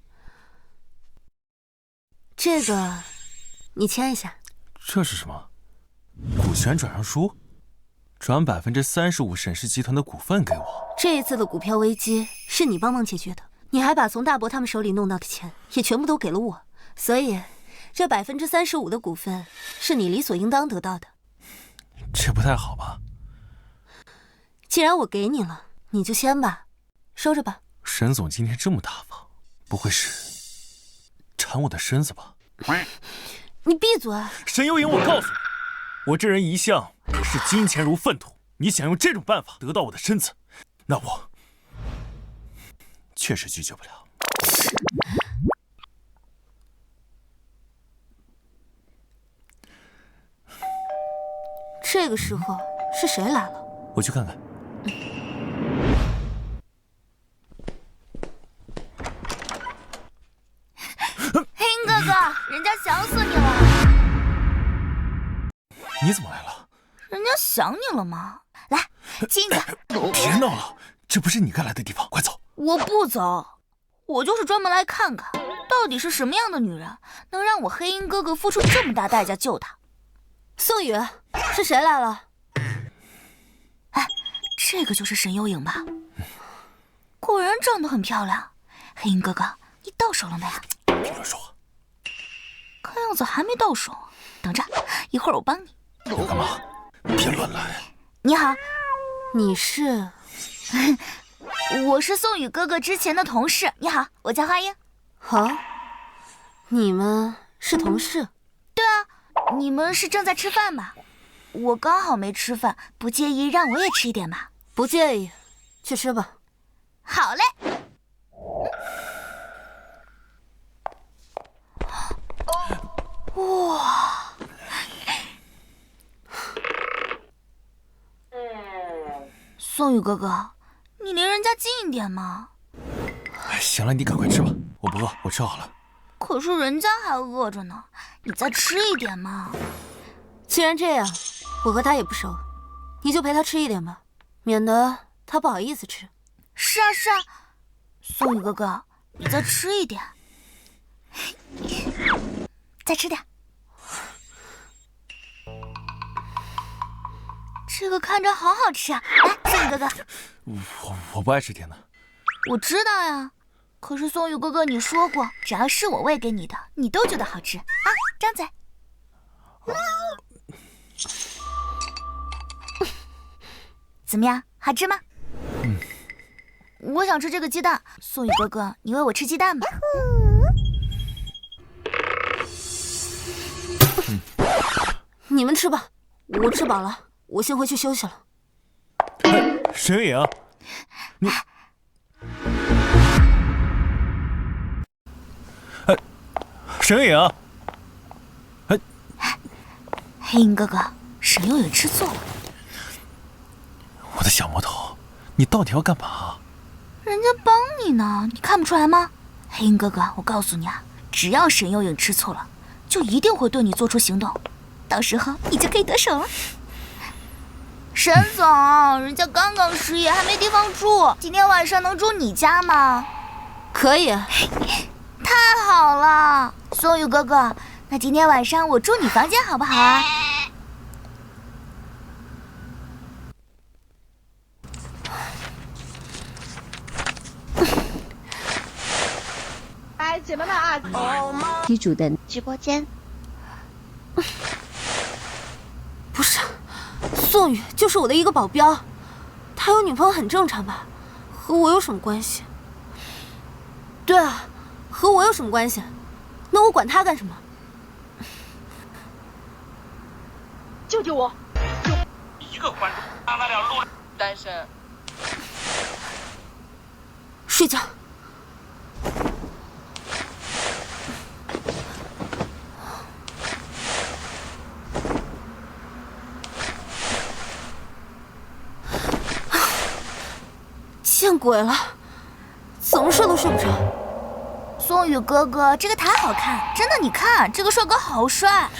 C: 这个你签一下。
A: 这是什么？股权转让书？转35%沈氏集团的股份给我。
C: 这一次的股票危机是你帮忙解决的，你还把从大伯他们手里弄到的钱也全部都给了我，所以这35%的股份是你理所应当得到的。
A: 这不太好吧？
C: 既然我给你了，你就签吧，收着吧。
A: 沈总今天这么大方，不会是馋我的身子吧？
C: 你闭嘴！
A: 沈幽莹，我告诉你，我这人一向视金钱如粪土，你想用这种办法得到我的身子，那我确实拒绝不了。
C: 这个时候是谁来了？
A: 我去看看。
D: 黑鹰哥哥，人家想死你了。
A: 你怎么来了？
D: 人家想你了吗？来，进去。
A: 别闹了，这不是你该来的地方，快走。
D: 我不走，我就是专门来看看，到底是什么样的女人能让我黑鹰哥哥付出这么大代价救她。
C: 宋宇，是谁来了？
D: 哎，这个就是沈幽莹吧？果然长得很漂亮。黑鹰哥哥，你到手了没？
A: 别乱说话。
D: 看样子还没到手，等着，一会儿我帮你。
A: 要干嘛？别乱来。
D: 你好，
C: 你是？
D: 我是宋宇哥哥之前的同事。你好，我叫花英。
C: 好，你们是同事？
D: 对啊，你们是正在吃饭吗？我刚好没吃饭，不介意让我也吃一点吧？
C: 不介意，去吃吧。
D: 好嘞。哇！宋宇哥哥，你离人家近一点嘛。
A: 哎，行了，你赶快吃吧，我不饿，我吃好了。
D: 可是人家还饿着呢，你再吃一点嘛。
C: 既然这样，我和他也不熟，你就陪他吃一点吧，免得他不好意思吃。
D: 是啊是啊，宋宇哥哥，你再吃一点，再吃点。这个看着好好吃啊！来，宇哥哥。
A: 我不爱吃甜的。
D: 我知道呀，可是宋宇哥哥你说过，只要是我喂给你的，你都觉得好吃啊！张嘴。怎么样，好吃吗？我想吃这个鸡蛋，宋宇哥哥，你喂我吃鸡蛋吧。
C: 你们吃吧，我吃饱了，我先回去休息了。
A: 沈月影，你，沈月影，
D: 黑鹰哥哥，沈幼影吃醋了。
A: 我的小魔头，你到底要干嘛？
D: 人家帮你呢，你看不出来吗？黑鹰哥哥，我告诉你啊，只要沈幼影吃醋了，就一定会对你做出行动，到时候你就可以得手了。沈总，人家刚刚失业，还没地方住，今天晚上能住你家吗？
C: 可以。
D: 太好了，宋宇哥哥，那今天晚上我住你房间好不好啊？
G: 来，姐妹们啊，
H: 机主的
G: 直播间。
C: 不是，宋宇就是我的一个保镖，他有女朋友很正常吧？和我有什么关系？对啊，和我有什么关系？那我管他干什么？
G: 救救我！
B: 一个观众，那俩路单身。
C: 睡觉。见鬼了，怎么睡都睡不着。
D: 宋宇哥哥，这个太好看，真的，你看这个帅哥好帅。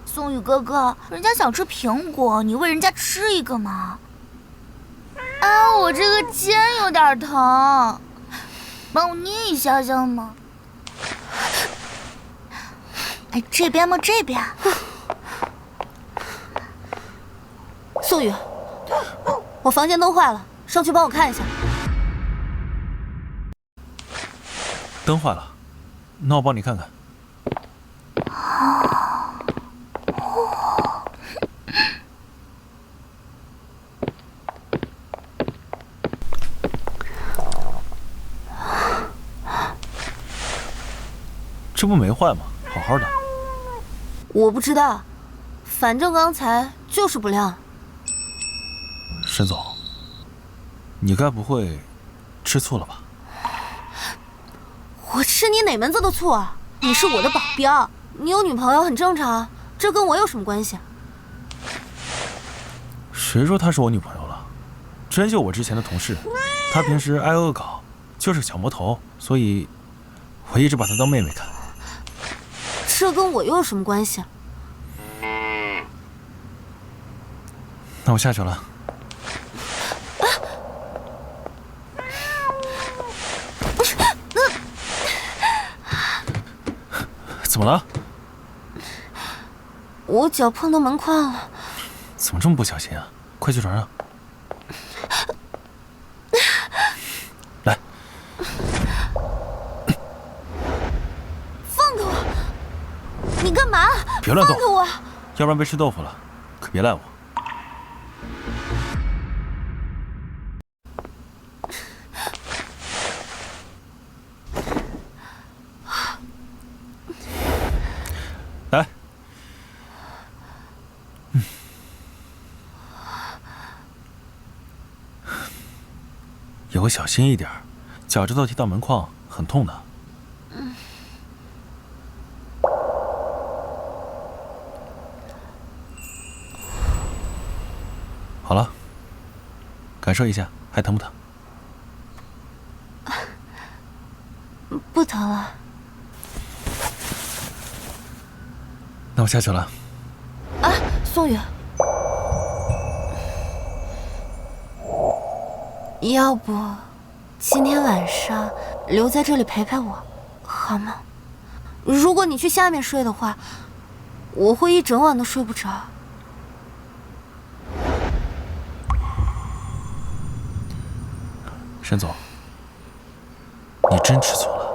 D: 宋宇哥哥，人家想吃苹果，你喂人家吃一个嘛。啊，我这个肩有点疼，帮我捏一下下嘛。哎，这边吗？这边。
C: 宋宇，我房间灯坏了，上去帮我看一下。
A: 灯坏了，那我帮你看看。这不没坏吗？好好的。
C: 我不知道，反正刚才就是不亮。
A: 沈总，你该不会吃醋了吧？
C: 我吃你哪门子的醋啊？你是我的保镖，你有女朋友很正常，这跟我有什么关系？
A: 谁说她是我女朋友了？真就我之前的同事，她平时爱恶搞，就是小魔头，所以我一直把她当妹妹看。
C: 这跟我又有什么关系？
A: 那我下去了。怎么了？
C: 我脚碰到门框了。
A: 怎么这么不小心啊？快去床上。来，
C: 放开我！你干嘛？
A: 别乱动，
C: 放开我！
A: 要不然被吃豆腐了，可别赖我。来，以后小心一点，脚趾头踢到门框很痛的。好了，感受一下，还疼不疼？
C: 不疼了。
A: 那我下去了。
C: 啊，宋宇，要不今天晚上留在这里陪陪我，好吗？如果你去下面睡的话，我会一整晚都睡不着。
A: 沈总，你真吃醋了。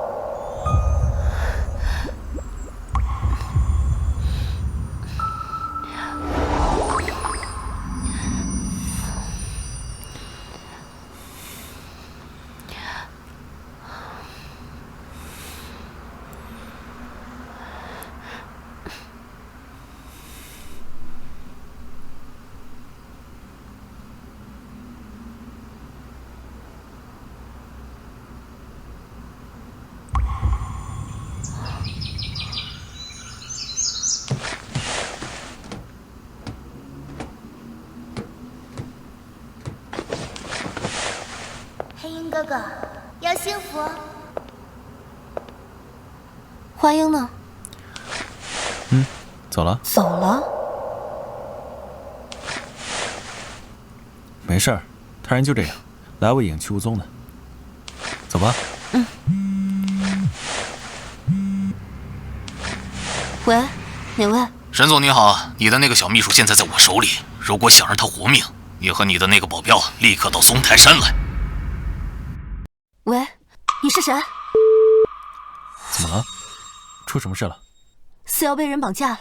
C: 黑鹰哥哥，要幸福哦。华英呢？
A: 走了。
C: 走了。
A: 没事儿，他人就这样，来无影去无踪的。走吧。
C: 喂，哪位？
B: 沈总你好，你的那个小秘书现在在我手里，如果想让他活命，你和你的那个保镖立刻到松台山来。
C: 喂，你是谁？
A: 怎么了？出什么事了？
C: 四瑶被人绑架了，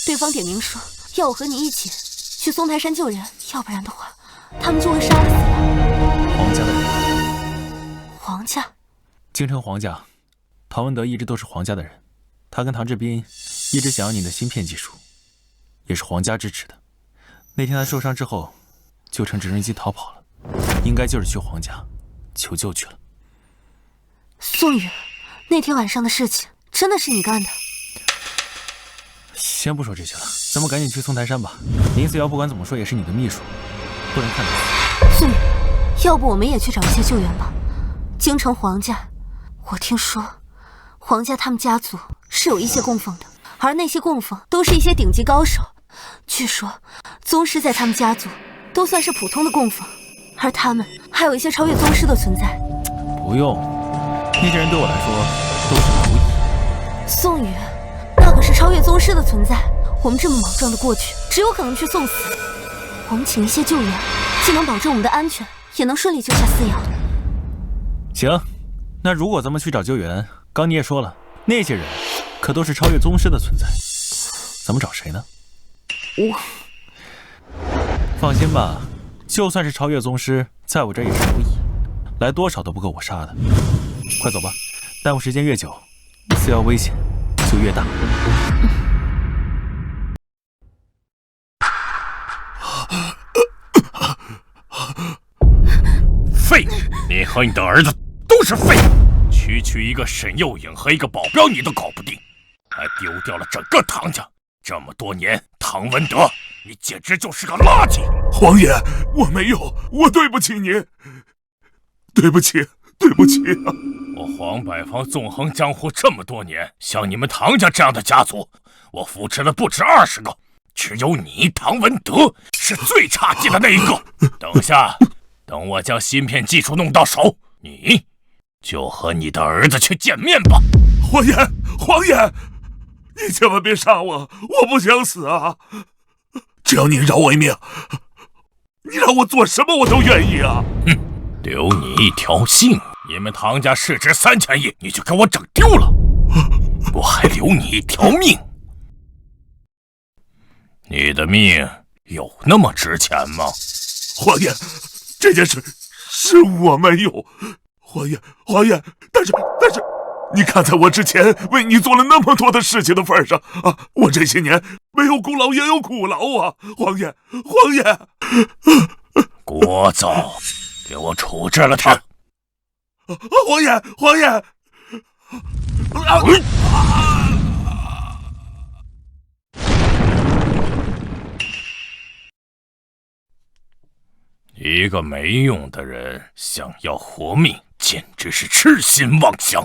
C: 对方点名说要我和你一起去松台山救人，要不然的话，他们就会杀了四瑶。
A: 皇家的人。
C: 皇家？
A: 京城皇家，唐文德一直都是皇家的人，他跟唐志斌一直想要你的芯片技术，也是皇家支持的。那天他受伤之后，就乘直升机逃跑了，应该就是去皇家求救去了。
C: 宋宇，那天晚上的事情真的是你干的？
A: 先不说这些了，咱们赶紧去松台山吧。林思瑶不管怎么说也是你的秘书，不能看他死。
C: 宋宇，要不我们也去找一些救援吧？京城皇家，我听说皇家他们家族是有一些供奉的，而那些供奉都是一些顶级高手。据说宗师在他们家族都算是普通的供奉，而他们还有一些超越宗师的存在。
A: 不用，那些人对我来说都是蝼蚁。
C: 宋宇，那可是超越宗师的存在，我们这么莽撞的过去，只有可能去送死。我们请一些救援，既能保证我们的安全，也能顺利救下四瑶。
A: 行，那如果咱们去找救援，刚你也说了，那些人可都是超越宗师的存在，咱们找谁呢？
C: 我
A: 放心吧，就算是超越宗师，在我这也是蝼蚁，来多少都不够我杀的。快走吧，耽误时间越久，四瑶危险就越大。
E: 废物！你和你的儿子都是废物！区区一个沈幼颖和一个保镖你都搞不定，还丢掉了整个唐家。这么多年，唐文德，你简直就是个垃圾！
F: 皇爷，我没有，我对不起您，对不起，对不起啊！
E: 我黄百方纵横江湖这么多年，像你们唐家这样的家族，我扶持了不止20个，只有你唐文德是最差劲的那一个。等下，等我将芯片技术弄到手，你就和你的儿子去见面吧。
F: 皇爷，皇爷，你千万别杀我，我不想死啊！只要您饶我一命，你让我做什么我都愿意啊！
E: 哼，留你一条性，你们唐家市值3000亿，你就给我整丢了，我还留你一条命。你的命有那么值钱吗？
F: 皇爷，这件事是我没有，皇爷，皇爷，但是，你看在我之前为你做了那么多的事情的份上啊，我这些年没有功劳也有苦劳啊，皇爷，皇爷，
E: 聒噪，给我处置了他！
F: 皇爷，皇爷，
E: 一个没用的人想要活命，简直是痴心妄想。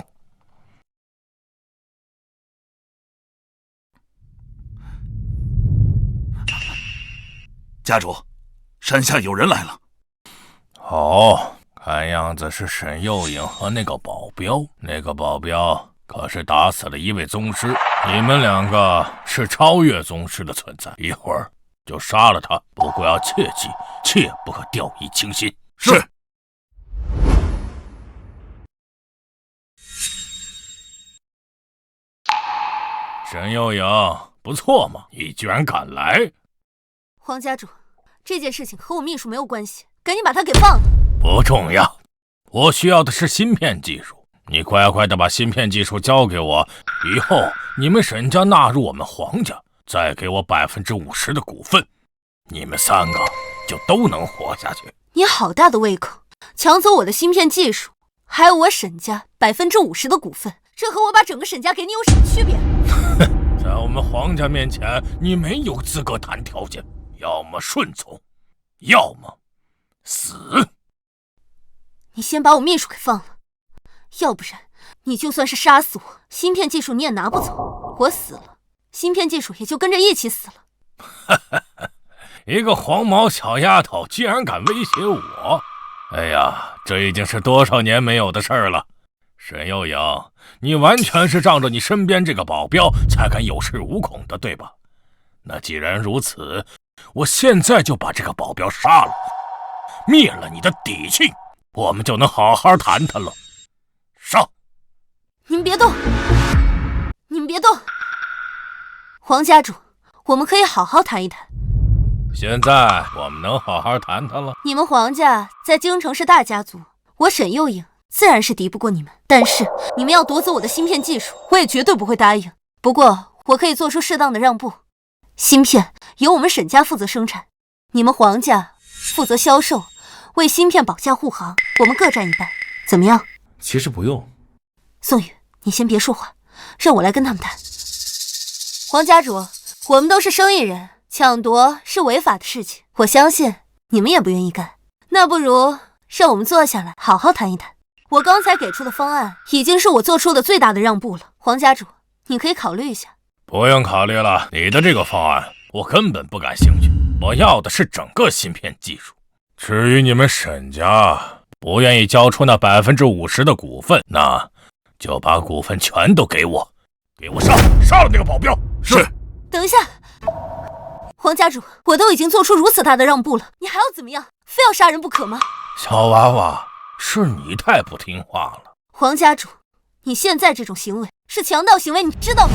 F: 家主，山下有人来了。
E: 好，看样子是沈幼颖和那个保镖。那个保镖可是打死了一位宗师，你们2个是超越宗师的存在，一会儿就杀了他。不过要切记，切不可掉以轻心。
F: 是。
E: 沈幼颖，不错嘛，你居然敢来！
C: 黄家主，这件事情和我秘书没有关系，赶紧把他给放了。
E: 不重要，我需要的是芯片技术。你快快的把芯片技术交给我，以后你们沈家纳入我们黄家，再给我50%的股份，你们3个就都能活下去。
C: 你好大的胃口，抢走我的芯片技术，还有我沈家50%的股份，这和我把整个沈家给你有什么区别？
E: 在我们黄家面前，你没有资格谈条件，要么顺从，要么死。
C: 你先把我秘书给放了，要不然你就算是杀死我，芯片技术你也拿不走。我死了，芯片技术也就跟着一起死了。
E: 一个黄毛小丫头竟然敢威胁我！哎呀，这已经是多少年没有的事儿了。沈幼颖，你完全是仗着你身边这个保镖才敢有恃无恐的，对吧？那既然如此，我现在就把这个保镖杀了，灭了你的底气，我们就能好好谈谈了。上！
C: 您别动，您别动。黄家主，我们可以好好谈一谈。
E: 现在我们能好好谈谈了。
C: 你们黄家在京城是大家族，我沈幼颖自然是敌不过你们，但是你们要夺走我的芯片技术，我也绝对不会答应。不过我可以做出适当的让步，芯片由我们沈家负责生产，你们黄家负责销售，为芯片保驾护航，我们各占一半，怎么样？
A: 其实不用。
C: 宋宇，你先别说话，让我来跟他们谈。黄家主，我们都是生意人，抢夺是违法的事情，我相信你们也不愿意干。那不如让我们坐下来好好谈一谈。我刚才给出的方案已经是我做出的最大的让步了，黄家主，你可以考虑一下。
E: 不用考虑了，你的这个方案我根本不感兴趣，我要的是整个芯片技术。至于你们沈家不愿意交出那50%的股份，那就把股份全都给我，给我杀了那个保镖。是。
C: 等一下，黄家主，我都已经做出如此大的让步了，你还要怎么样？非要杀人不可吗？
E: 小娃娃，是你太不听话了。
C: 黄家主，你现在这种行为是强盗行为，你知道吗？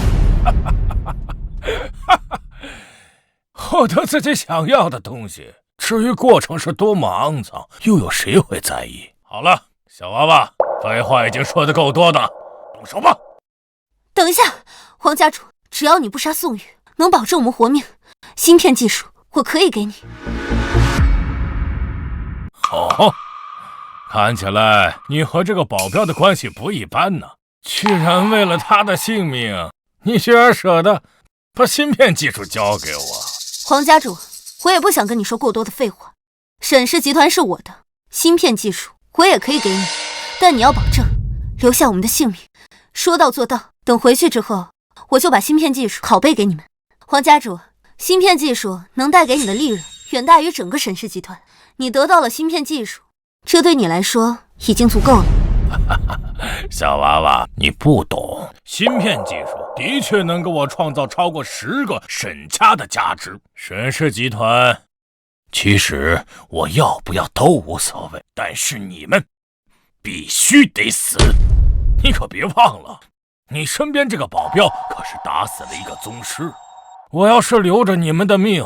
E: 获得自己想要的东西，至于过程是多么肮脏，又有谁会在意？好了，小娃娃，废话已经说得够多的，动手吧。
C: 等一下，黄家主，只要你不杀宋宇，能保证我们活命，芯片技术我可以给你。
E: 哦，看起来你和这个保镖的关系不一般呢。居然为了他的性命，你居然舍得把芯片技术交给我。
C: 黄家主，我也不想跟你说过多的废话。沈氏集团是我的，芯片技术我也可以给你，但你要保证留下我们的性命，说到做到。等回去之后，我就把芯片技术拷贝给你们。黄家主，芯片技术能带给你的利润远大于整个沈氏集团，你得到了芯片技术，这对你来说已经足够了。
E: 小娃娃，你不懂，芯片技术的确能给我创造超过10个沈家的价值。沈氏集团，其实我要不要都无所谓，但是你们必须得死。你可别忘了，你身边这个保镖可是打死了一个宗师。我要是留着你们的命，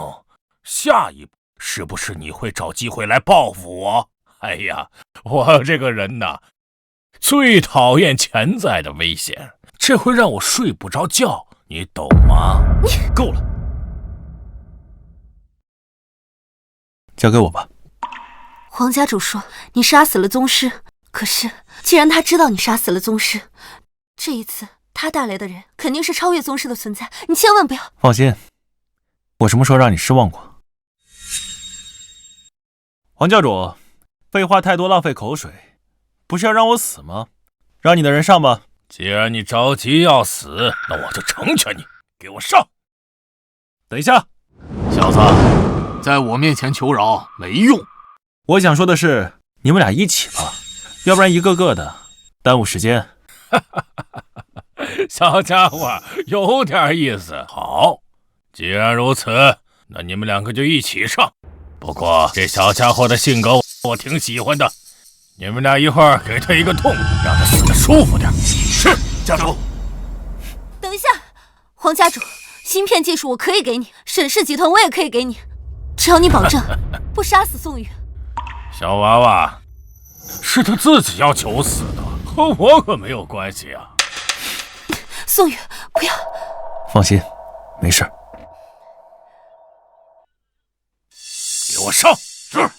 E: 下一步是不是你会找机会来报复我？哎呀，我这个人呐，最讨厌潜在的危险，这会让我睡不着觉，你懂吗？够了，
A: 交给我吧。
C: 黄家主说你杀死了宗师，可是既然他知道你杀死了宗师，这一次他带来的人肯定是超越宗师的存在，你千万不要。
A: 放心，我什么时候让你失望过？黄教主，废话太多，浪费口水，不是要让我死吗？让你的人上吧。
E: 既然你着急要死，那我就成全你，给我上。
A: 等一下，
B: 小子，在我面前求饶没用。
A: 我想说的是，你们俩一起吧，要不然一个个的耽误时间。
E: 小家伙，有点意思。好，既然如此，那你们2个就一起上。不过这小家伙的性格我挺喜欢的，你们俩一会儿给他一个痛，让他死得舒服点。是，
F: 家主。
C: 等一下，黄家主，芯片技术我可以给你，沈氏集团我也可以给你，只要你保证不杀死宋宇。
E: 小娃娃，是他自己要求死的，和我可没有关系啊。
C: 宋宇，不要！
A: 放心，没事。
E: 给我上！是。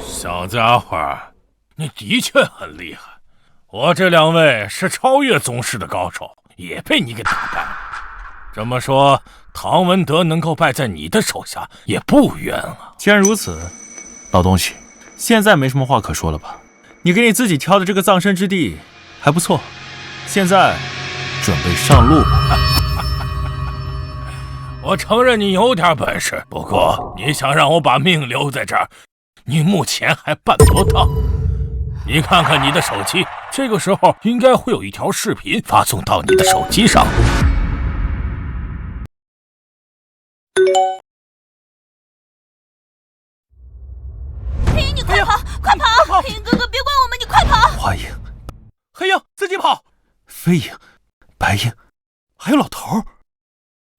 E: 小家伙，你的确很厉害。我这2位是超越宗师的高手，也被你给打败了。这么说，唐文德能够败在你的手下，也不冤啊。
A: 既然如此，老东西，现在没什么话可说了吧？你给你自己挑的这个葬身之地还不错，现在准备上路吧。
E: 我承认你有点本事，不过你想让我把命留在这儿，你目前还办不到。你看看你的手机，这个时候应该会有一条视频发送到你的手机上。
D: 黑鹰，你快跑，快跑！黑鹰哥哥，别管我们，你快跑！
A: 花影、
B: 黑鹰，自己跑！
A: 飞影、白鹰，还有老头儿，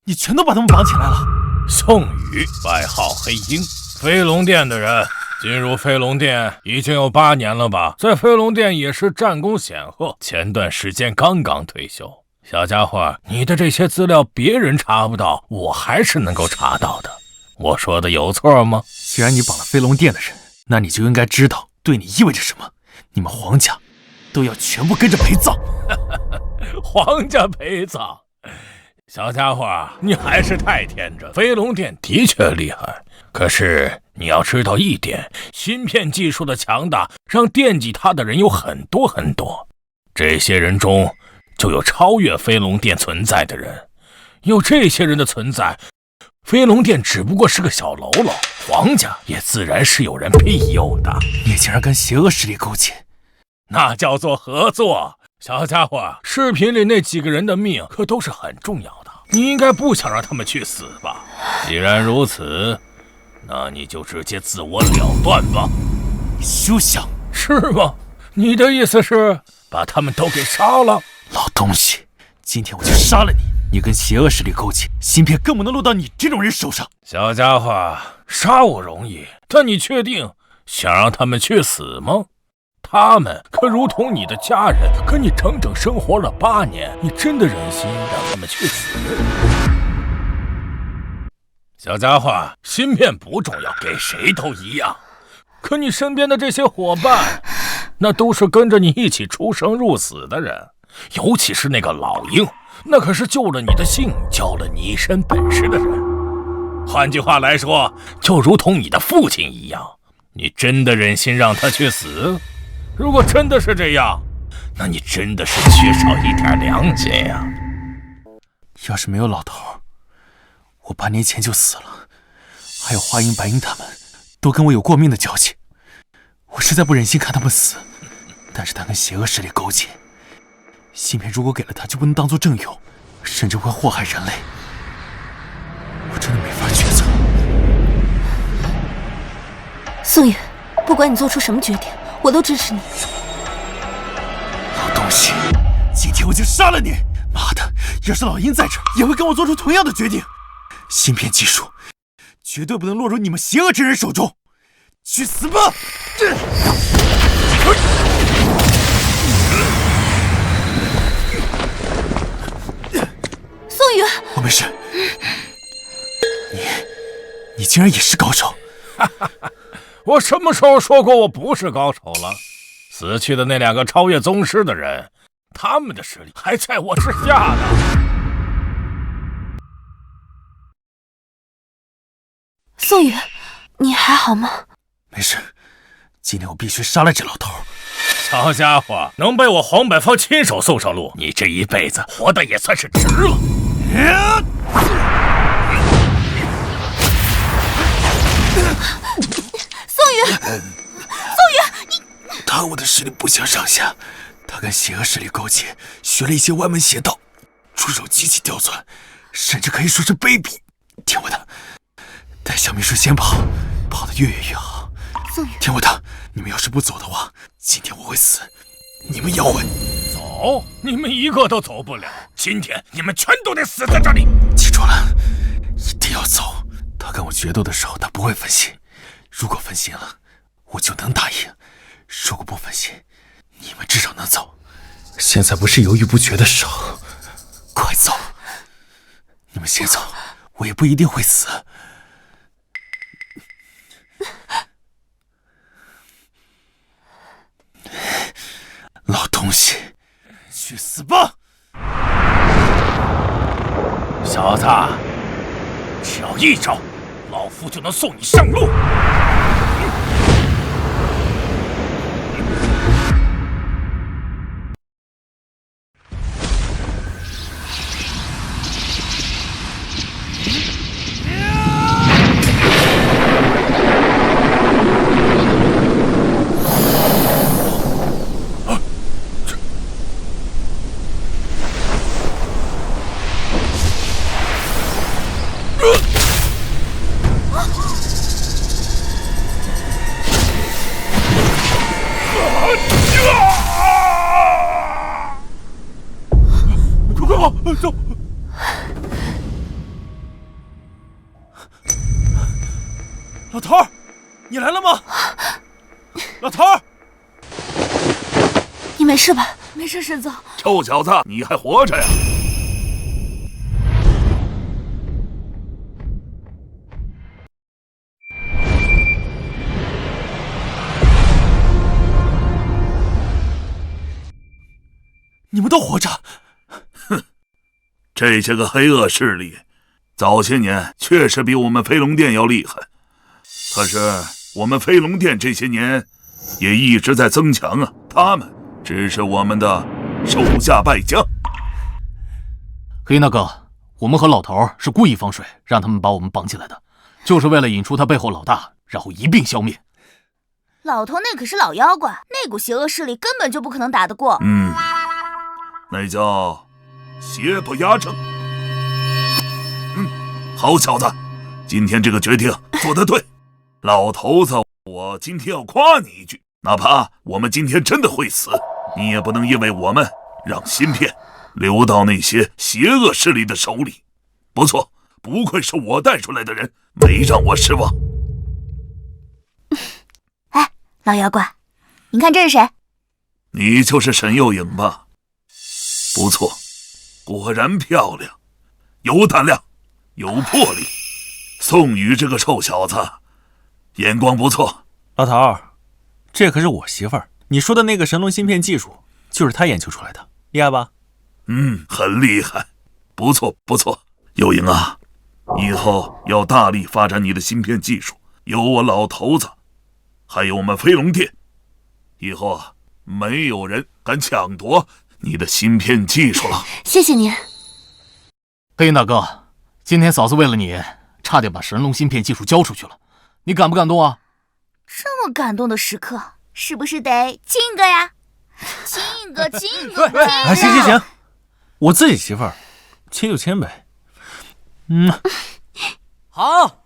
A: 你全都把他们绑起来了。
E: 宋宇，外号黑鹰，飞龙殿的人。进入飞龙殿已经有8年了吧，在飞龙殿也是战功显赫，前段时间刚刚退休。小家伙，你的这些资料别人查不到，我还是能够查到的。我说的有错吗？
A: 既然你绑了飞龙殿的人，那你就应该知道对你意味着什么。你们黄家都要全部跟着陪葬。
E: 皇家陪葬？小家伙，你还是太天真。飞龙殿的确厉害，可是你要知道一点，芯片技术的强大让惦记它的人有很多很多，这些人中就有超越飞龙殿存在的人。有这些人的存在，飞龙殿只不过是个小喽啰，皇家也自然是有人庇佑的。
A: 你竟然跟邪恶势力勾结，
E: 那叫做合作。小家伙，视频里那几个人的命可都是很重要的，你应该不想让他们去死吧？既然如此，那你就直接自我了断吧。
A: 你休想！
E: 是吗？你的意思是把他们都给杀了？
A: 老东西，今天我就杀了你！你跟邪恶势力勾结，芯片更不能落到你这种人手上。
E: 小家伙，杀我容易，但你确定想让他们去死吗？他们可如同你的家人，跟你整整生活了8年，你真的忍心让他们去死？小家伙，芯片不重要，给谁都一样。可你身边的这些伙伴，那都是跟着你一起出生入死的人，尤其是那个老鹰，那可是救了你的性，教了你一身本事的人。换句话来说，就如同你的父亲一样，你真的忍心让他去死？如果真的是这样，那你真的是缺少一点良心呀！
A: 要是没有老头，我8年前就死了。还有花鹰、白鹰他们，都跟我有过命的交情，我实在不忍心看他们死。但是他跟邪恶势力勾结，芯片如果给了他，就不能当做正用，甚至会祸害人类。我真的没法抉择。
C: 宋宇，不管你做出什么决定，我都支持你。
A: 老东西，今天我就杀了你！妈的，要是老鹰在这儿，也会跟我做出同样的决定。芯片技术绝对不能落入你们邪恶之人手中。去死吧！
C: 宋宇，
A: 我没事。你竟然也是高手？
E: 我什么时候说过我不是高手了？死去的那2个超越宗师的人，他们的实力还在我之下呢。
C: 宋宇，你还好吗？
A: 没事，今天我必须杀了这老头。
E: 小家伙，能被我黄百芳亲手送上路，你这一辈子活的也算是值了。
C: 宋宇，
A: 他我的实力不相上下，他跟邪恶势力勾结，学了一些歪门邪道，出手极其刁钻，甚至可以说是卑鄙。听我的，待
B: 小秘书先跑，跑得越远越好。
D: 宋宇，
B: 听我的，你们要是不走的话，今天我会死，你们也会。
E: 走，你们一个都走不了。今天你们全都得死在这里。
B: 记住了，一定要走。他跟我决斗的时候，他不会分心。如果分心了，我就能打赢；如果不分心，你们至少能走。现在不是犹豫不决的时候，快走！你们先走，我也不一定会死。老东西，去死吧！
E: 小子，只要一招，老夫就能送你上路。走！
A: 老头儿，你来了吗？老头儿，
D: 你没事吧？没事，沈总。
F: 臭小子，你还活着呀？
B: 你们都活着？
F: 这些个黑恶势力，早些年确实比我们飞龙殿要厉害，可是我们飞龙殿这些年也一直在增强啊，他们只是我们的手下败将。
B: 黑大哥，我们和老头是故意放水，让他们把我们绑起来的，就是为了引出他背后老大，然后一并消灭。
D: 老头那可是老妖怪，那股邪恶势力根本就不可能打得过。
F: 那叫邪不压正。好小子，今天这个决定做得对。老头子，我今天要夸你一句，哪怕我们今天真的会死，你也不能因为我们让芯片流到那些邪恶势力的手里。不错，不愧是我带出来的人，没让我失望。
D: 哎，老妖怪，你看这是谁？
F: 你就是沈幼颖吧？不错，果然漂亮，有胆量，有魄力。宋宇这个臭小子，眼光不错。
A: 老头儿，这可是我媳妇儿，你说的那个神龙芯片技术，就是她研究出来的，厉害吧？
F: 很厉害，不错不错。幼颖啊，以后要大力发展你的芯片技术，有我老头子，还有我们飞龙殿，以后啊，没有人敢抢夺你的芯片技术了。
C: 谢谢您。
B: 黑大哥，今天嫂子为了你，差点把神龙芯片技术交出去了，你感不感动啊？
D: 这么感动的时刻，是不是得亲一个呀？亲一个，亲一个，亲一个！
A: 行，我自己媳妇儿，亲就亲呗。
B: 好。